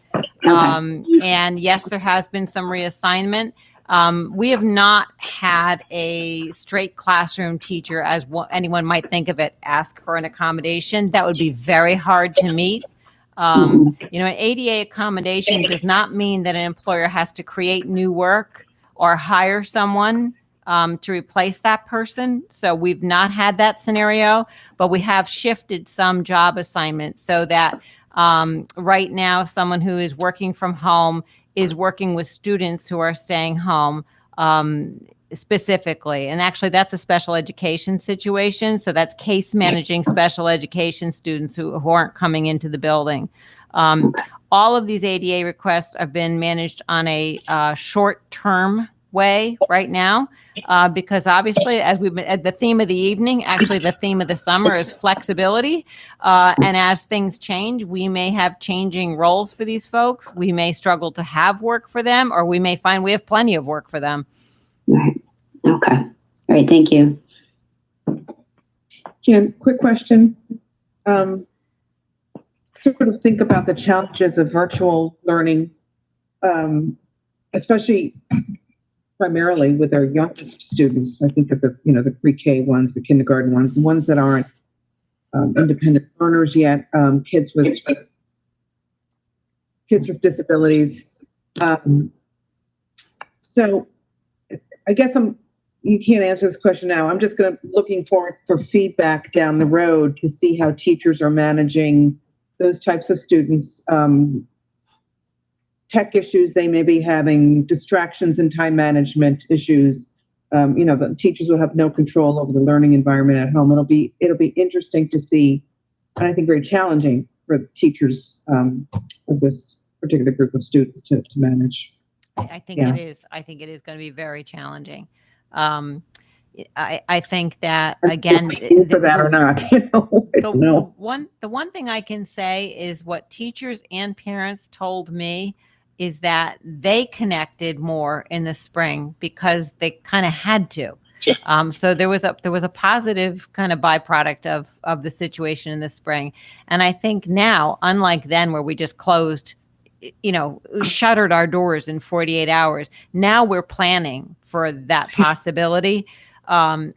And yes, there has been some reassignment. We have not had a straight classroom teacher, as anyone might think of it, ask for an accommodation. That would be very hard to meet. An ADA accommodation does not mean that an employer has to create new work or hire someone to replace that person. So we've not had that scenario, but we have shifted some job assignments so that right now someone who is working from home is working with students who are staying home specifically. And actually that's a special education situation. So that's case managing special education students who aren't coming into the building. All of these ADA requests have been managed on a short-term way right now, because obviously, as we've been at the theme of the evening, actually the theme of the summer is flexibility. And as things change, we may have changing roles for these folks. We may struggle to have work for them, or we may find we have plenty of work for them. Right. Okay. All right. Thank you. Jan, quick question. Sort of think about the challenges of virtual learning, especially primarily with our youngest students. I think of the pre-K ones, the kindergarten ones, the ones that aren't independent learners yet, kids with disabilities. So I guess you can't answer this question now. I'm just looking forward for feedback down the road to see how teachers are managing those types of students. Tech issues they may be having, distractions and time management issues. The teachers will have no control over the learning environment at home. It'll be interesting to see, and I think very challenging for teachers of this particular group of students to manage. I think it is. I think it is going to be very challenging. I think that, again, for that or not, the one thing I can say is what teachers and parents told me is that they connected more in the spring because they kind of had to. So there was a positive kind of byproduct of the situation in the spring. And I think now, unlike then where we just closed, shuttered our doors in 48 hours, now we're planning for that possibility. And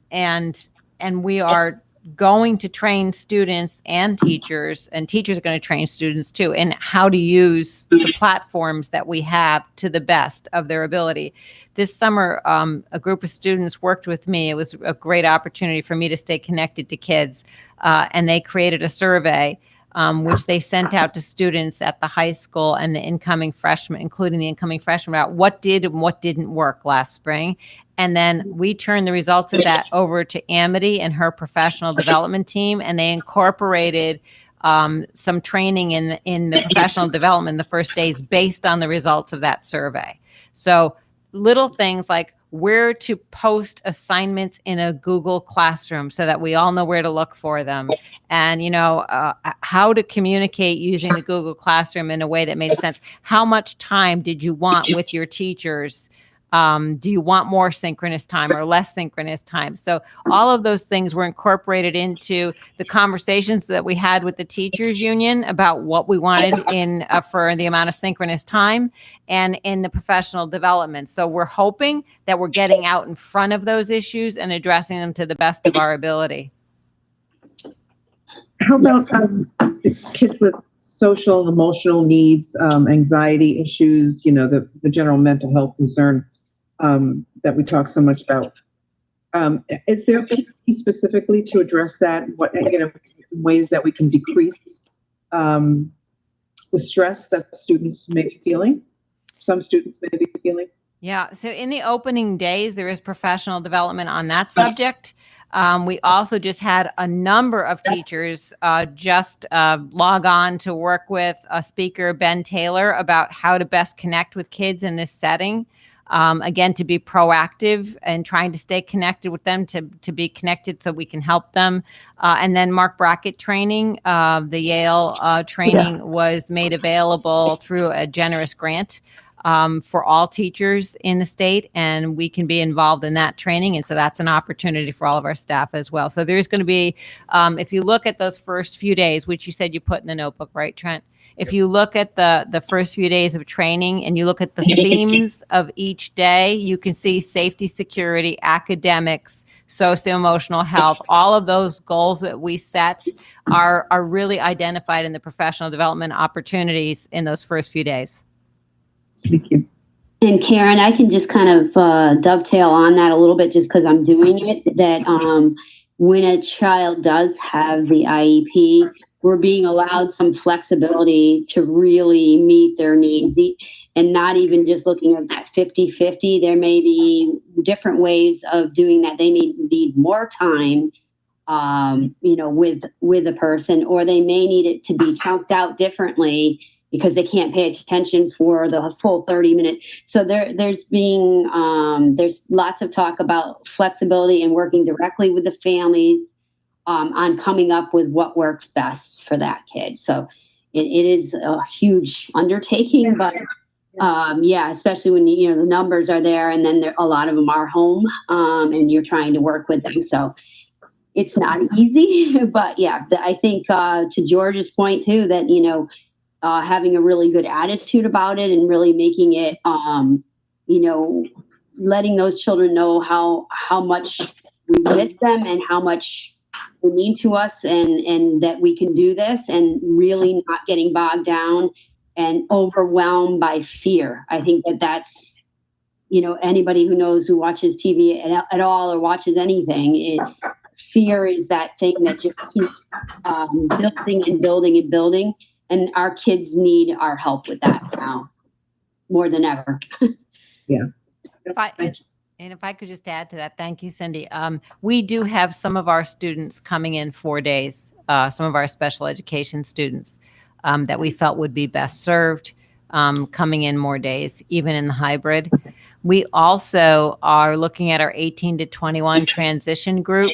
we are going to train students and teachers are going to train students too, in how to use the platforms that we have to the best of their ability. This summer, a group of students worked with me. It was a great opportunity for me to stay connected to kids, and they created a survey which they sent out to students at the high school and the incoming freshmen, including the incoming freshmen, about what did and what didn't work last spring. And then we turned the results of that over to Amity and her professional development team, and they incorporated some training in the professional development the first days based on the results of that survey. So little things like where to post assignments in a Google Classroom so that we all know where to look for them, and how to communicate using the Google Classroom in a way that made sense. How much time did you want with your teachers? Do you want more synchronous time or less synchronous time? So all of those things were incorporated into the conversations that we had with the teachers union about what we wanted in for the amount of synchronous time and in the professional development. So we're hoping that we're getting out in front of those issues and addressing them to the best of our ability. How about kids with social and emotional needs, anxiety issues, the general mental health concern that we talk so much about? Is there a specifically to address that? What ways that we can decrease the stress that students may be feeling? Some students may be feeling. Yeah. So in the opening days, there is professional development on that subject. We also just had a number of teachers log on to work with a speaker, Ben Taylor, about how to best connect with kids in this setting. Again, to be proactive and trying to stay connected with them, to be connected so we can help them. And then Mark Brackett training, the Yale training was made available through a generous grant for all teachers in the state, and we can be involved in that training. And so that's an opportunity for all of our staff as well. So there's going to be, if you look at those first few days, which you said you put in the notebook, right, Trent? If you look at the first few days of training and you look at the themes of each day, you can see safety, security, academics, socio-emotional health. All of those goals that we set are really identified in the professional development opportunities in those first few days. Thank you. And Karen, I can just kind of dovetail on that a little bit just because I'm doing it, that when a child does have the IEP, we're being allowed some flexibility to really meet their needs and not even just looking at that 50-50. There may be different ways of doing that. They may need more time, with a person, or they may need it to be chunked out differently because they can't pay attention for the full 30 minutes. So there's lots of talk about flexibility and working directly with the families on coming up with what works best for that kid. So it is a huge undertaking, but especially when the numbers are there, and then a lot of them are home, and you're trying to work with them. So it's not easy, but I think to George's point too, that having a really good attitude about it and really making it, letting those children know how much we miss them and how much they mean to us, and that we can do this, and really not getting bogged down and overwhelmed by fear. I think that's, anybody who watches TV at all or watches anything, fear is that thing that just keeps building and building and building. And our kids need our help with that now more than ever. Yeah. If I could just add to that, thank you, Cindy. We do have some of our students coming in 4 days, some of our special education students that we felt would be best served coming in more days, even in the hybrid. We also are looking at our 18 to 21 transition group,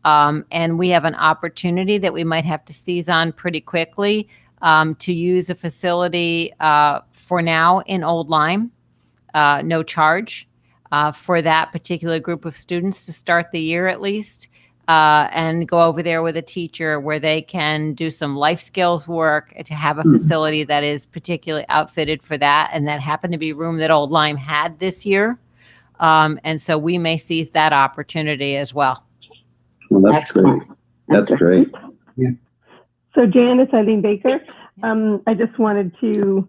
and we have an opportunity that we might have to seize on pretty quickly to use a facility for now in Old Lyme, no charge. For that particular group of students to start the year at least, and go over there with a teacher where they can do some life skills work, to have a facility that is particularly outfitted for that. And that happened to be a room that Old Lyme had this year. And so we may seize that opportunity as well. Well, that's great. That's great. So Jan, Eileen Baker. I just wanted to,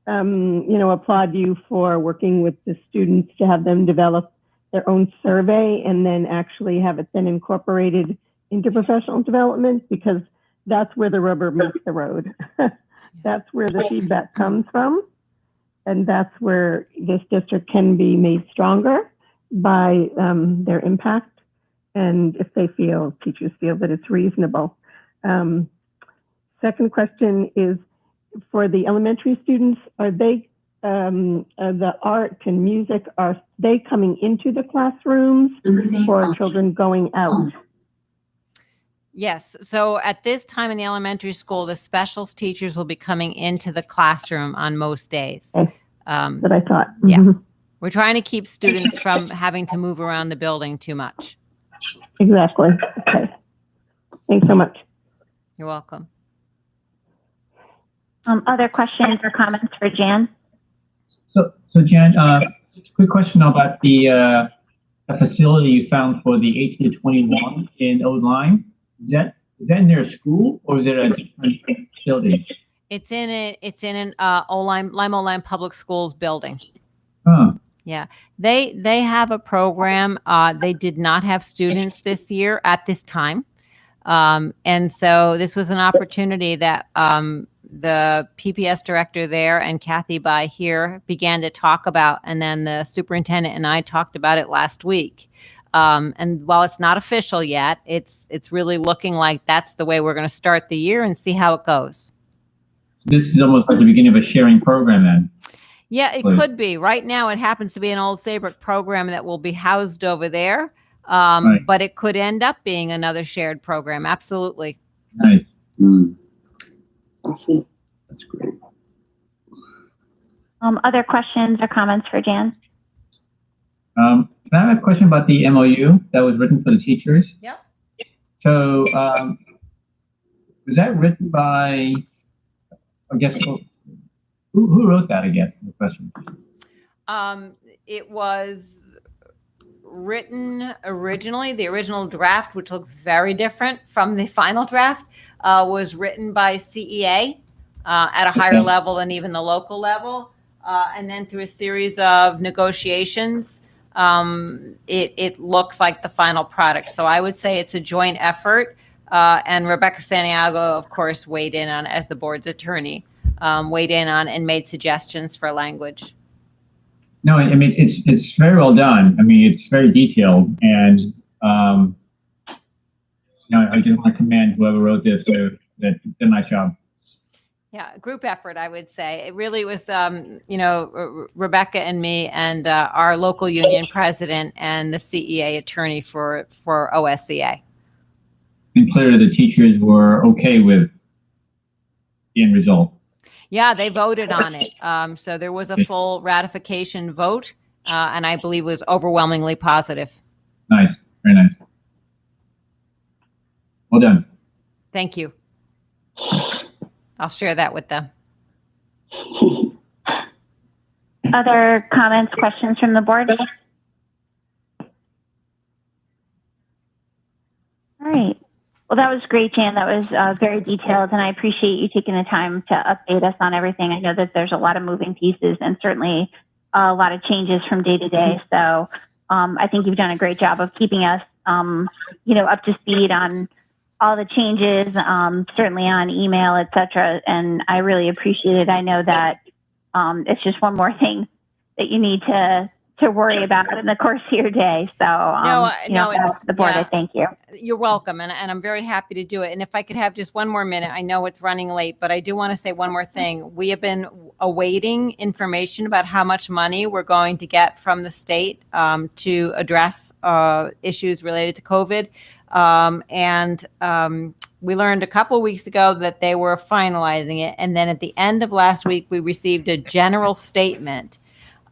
applaud you for working with the students to have them develop their own survey and then actually have it then incorporated into professional development, because that's where the rubber meets the road. That's where the feedback comes from. And that's where this district can be made stronger by their impact. And if teachers feel that it's reasonable. Second question is, for the elementary students, are they, the art and music, are they coming into the classrooms or are children going out? Yes. So at this time in the elementary school, the specials teachers will be coming into the classroom on most days. Okay. That I thought. Yeah. Mhm. We're trying to keep students from having to move around the building too much. Exactly. Okay. Thanks so much. You're welcome. Other questions or comments for Jan? So Jan, quick question about the facility you found for the 18 to 21 in Old Lyme. Is that in their school or is it a different facility? It's in an Lime Public Schools building. Huh. Yeah, they have a program. They did not have students this year at this time, and so this was an opportunity that the PPS director there and Kathy by here began to talk about, and then the superintendent and I talked about it last week. And while it's not official yet, it's really looking like that's the way we're going to start the year and see how it goes. This is almost like the beginning of a sharing program then. Yeah, it could be. Right now, it happens to be an Old Saybrook program that will be housed over there, Right. but it could end up being another shared program. Absolutely. Nice. Awesome. That's great. Other questions or comments for Jan? Can I have a question about the MOU that was written for the teachers? Yep. So was that written by, I guess, who wrote that, I guess, the question? It was written originally, the original draft, which looks very different from the final draft, was written by CEA at a higher level than even the local level. And then through a series of negotiations, it looks like the final product. So I would say it's a joint effort. And Rebecca Santiago, of course, weighed in on, as the board's attorney, weighed in on and made suggestions for language. No, I mean, it's very well done. I mean, it's very detailed. And, I just want to commend whoever wrote this. That did a nice job. Yeah, a group effort, I would say. It really was, Rebecca and me and our local union president and the CEA attorney for OSCA. And clearly the teachers were okay with the end result. Yeah, they voted on it. So there was a full ratification vote, and I believe was overwhelmingly positive. Nice, very nice. Well done. Thank you. I'll share that with them. Other comments, questions from the board? All right. Well, that was great, Jan. That was very detailed, and I appreciate you taking the time to update us on everything. I know that there's a lot of moving pieces and certainly a lot of changes from day to day. So I think you've done a great job of keeping us, up to speed on all the changes, certainly on email, et cetera. And I really appreciate it. I know that it's just one more thing that you need to worry about in the course of your day. So, the board, I thank you. You're welcome. And I'm very happy to do it. And if I could have just one more minute, I know it's running late, but I do want to say one more thing. We have been awaiting information about how much money we're going to get from the state to address issues related to COVID. We learned a couple weeks ago that they were finalizing it. And then at the end of last week, we received a general statement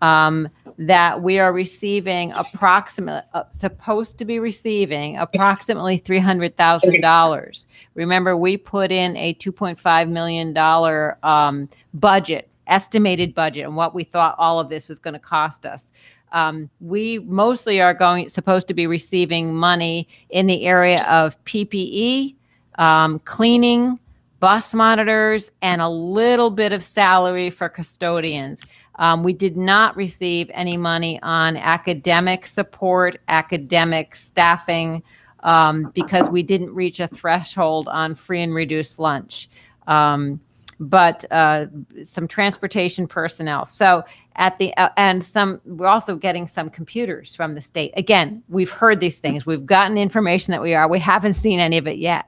that we are receiving supposed to be receiving approximately $300,000. Remember, we put in a $2.5 million budget estimated budget and what we thought all of this was going to cost us. We mostly are supposed to be receiving money in the area of PPE, cleaning, bus monitors, and a little bit of salary for custodians. We did not receive any money on academic support, academic staffing, because we didn't reach a threshold on free and reduced lunch. But some transportation personnel. So at the we're also getting some computers from the state. Again, we've heard these things. We've gotten information that we haven't seen any of it yet.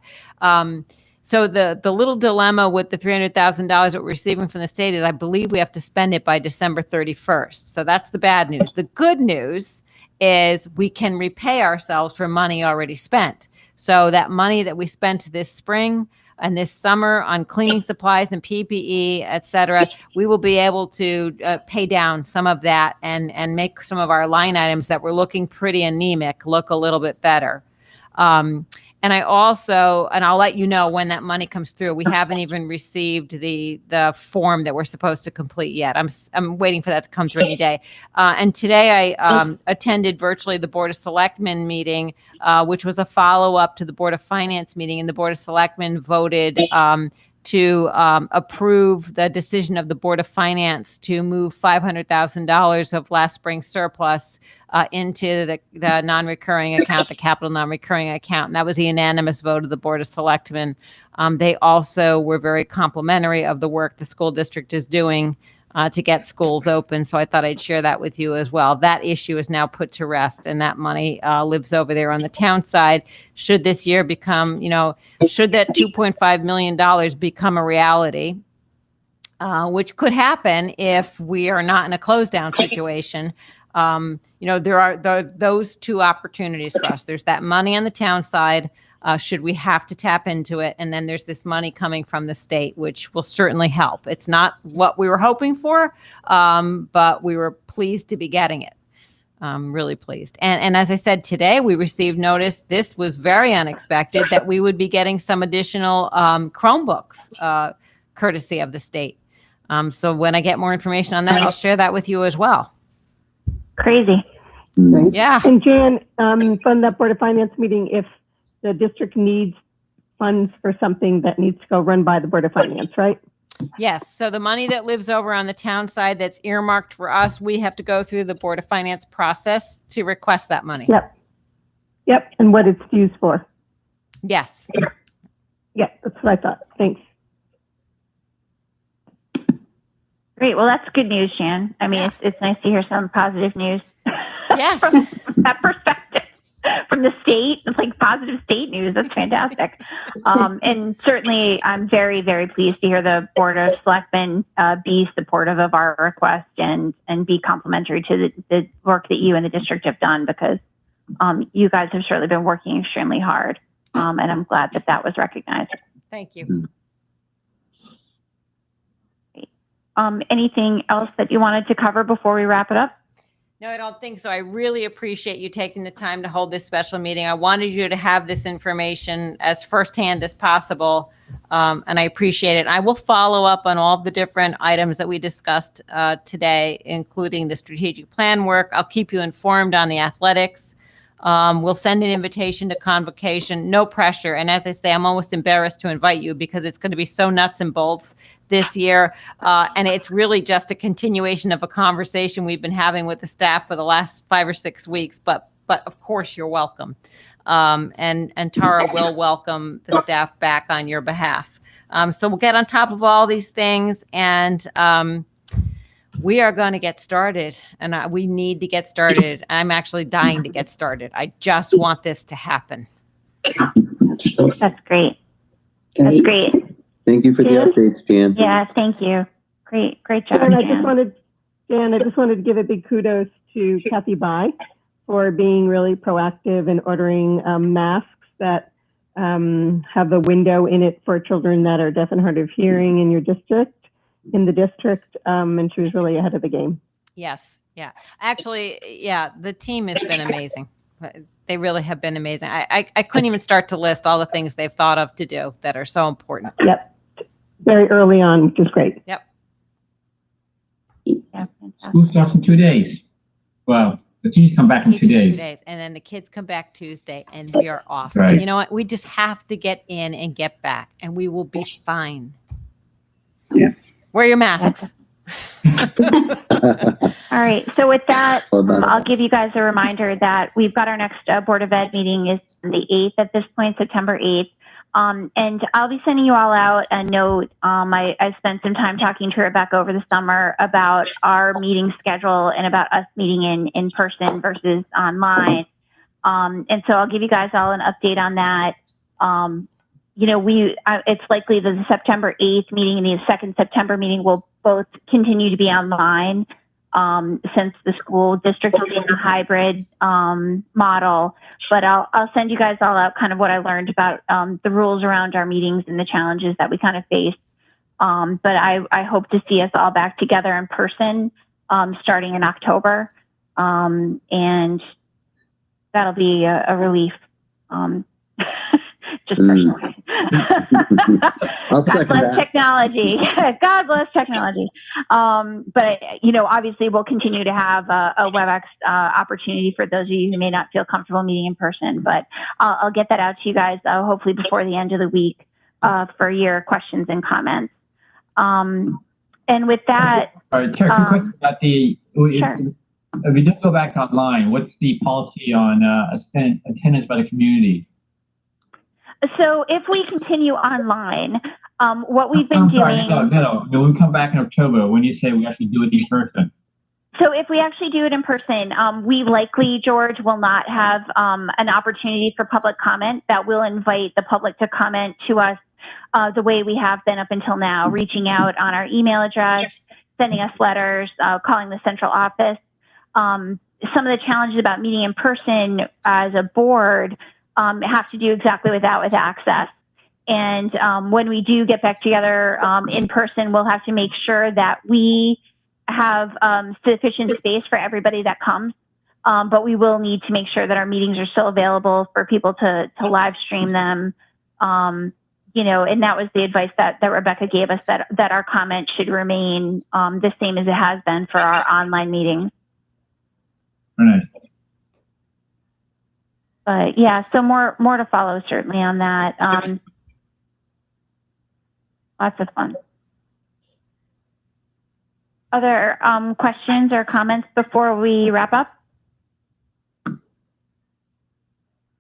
So the little dilemma with the $300,000 that we're receiving from the state is I believe we have to spend it by December 31st. So that's the bad news. The good news is we can repay ourselves for money already spent. So that money that we spent this spring and this summer on cleaning supplies and PPE, et cetera, we will be able to pay down some of that and make some of our line items that were looking pretty anemic look a little bit better. And I'll let you know when that money comes through. We haven't even received the form that we're supposed to complete yet. I'm waiting for that to come through any day. And today I attended virtually the Board of Selectmen meeting, which was a follow-up to the Board of Finance meeting, and the Board of Selectmen voted to approve the decision of the Board of Finance to move $500,000 of last spring's surplus into the non-recurring account, the capital non-recurring account. And that was a unanimous vote of the Board of Selectmen. They also were very complimentary of the work the school district is doing to get schools open. So I thought I'd share that with you as well. That issue is now put to rest, and that money lives over there on the town side. Should this year become, should that $2.5 million become a reality, which could happen if we are not in a close down situation. There are those two opportunities for us. There's that money on the town side, should we have to tap into it. And then there's this money coming from the state, which will certainly help. It's not what we were hoping for, but we were pleased to be getting it. Really pleased. And as I said, today we received notice, this was very unexpected, that we would be getting some additional Chromebooks, courtesy of the state. So when I get more information on that, I'll share that with you as well. Crazy. Yeah. And Jan, from that Board of Finance meeting, if the district needs funds for something, that needs to go run by the Board of Finance, right? Yes. So the money that lives over on the town side that's earmarked for us, we have to go through the Board of Finance process to request that money. Yep. And what it's used for. Yes. Yeah, that's what I thought. Thanks. Great. Well, that's good news, Jan. I mean, it's nice to hear some positive news. Yes. From that perspective, from the state, it's like positive state news. That's fantastic. And certainly, I'm very, very pleased to hear the Board of Selectmen be supportive of our request and be complimentary to the work that you and the district have done, because you guys have certainly been working extremely hard. And I'm glad that that was recognized. Thank you. Anything else that you wanted to cover before we wrap it up? No, I don't think so. I really appreciate you taking the time to hold this special meeting. I wanted you to have this information as firsthand as possible, and I appreciate it. I will follow up on all the different items that we discussed today, including the strategic plan work. I'll keep you informed on the athletics. We'll send an invitation to convocation, no pressure. And as I say, I'm almost embarrassed to invite you because it's going to be so nuts and bolts this year. And it's really just a continuation of a conversation we've been having with the staff for the last 5 or 6 weeks. But of course, you're welcome. And Tara will welcome the staff back on your behalf. So we'll get on top of all these things, and we are going to get started, and we need to get started. I'm actually dying to get started. I just want this to happen. That's great. That's great. Thank you for the updates, Jan. Yeah, thank you. Great job, And I Jan. just wanted to give a big kudos to Kathy Bai for being really proactive in ordering masks that have a window in it for children that are deaf and hard of hearing in the district. And she was really ahead of the game. Yes. Yeah. Actually, yeah, the team has been amazing. They really have been amazing. I couldn't even start to list all the things they've thought of to do that are so important. Yep. Very early on, which is great. Yep. Yeah, fantastic. School starts in 2 days. Well, the teachers come back in 2 Teachers 2 days. days, and then the kids come back Tuesday, and we are off. Right. And you know what? We just have to get in and get back, and we will be fine. Yeah. Wear your masks. All right. So with that, What about I'll give you guys a reminder that we've got our next Board of Ed meeting is the 8th at this point, September 8th. And I'll be sending you all out a note. I spent some time talking to Rebecca over the summer about our meeting schedule and about us meeting in person versus online. And so I'll give you guys all an update on that. It's likely that the September 8th meeting and the second September meeting will both continue to be online since the school district will be in a hybrid model. But I'll send you guys all out kind of what I learned about the rules around our meetings and the challenges that we kind of face. But I hope to see us all back together in person starting in October. And that'll be a relief. Just personally. I'll God second bless that. technology. God bless technology. But obviously we'll continue to have a WebEx opportunity for those of you who may not feel comfortable meeting in person. But I'll get that out to you guys hopefully before the end of the week for your questions and comments. And with that, All right, Chair, quick question about sure. If we don't go back online, what's the policy on attendance by the community? So if we continue online, what we've been I'm sorry, doing. No, when we come back in October, when you say we actually do it in person. So if we actually do it in person, we likely, George, will not have an opportunity for public comment. That will invite the public to comment to us the way we have been up until now, reaching out on our email address, sending us letters, calling the central office. Some of the challenges about meeting in person as a board have to do exactly with that, with access. And when we do get back together in person, we'll have to make sure that we have sufficient space for everybody that comes. But we will need to make sure that our meetings are still available for people to live stream them. And that was the advice that Rebecca gave us, that our comment should remain the same as it has been for our online meetings. Very nice. But yeah, so more to follow certainly on that. Lots of fun. Other questions or comments before we wrap up? All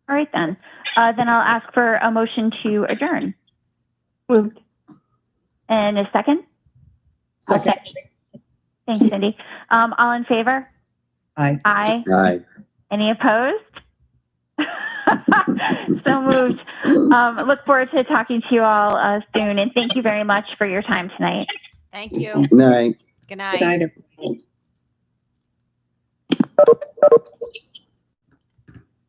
right then. Then I'll ask for a motion to adjourn. Moved. And a second? Second. Thanks, Cindy. All in favor? Aye. Aye. Aye. Any opposed? So moved. Look forward to talking to you all soon. And thank you very much for your time tonight. Thank you. Good night. Good night. Good night, everybody.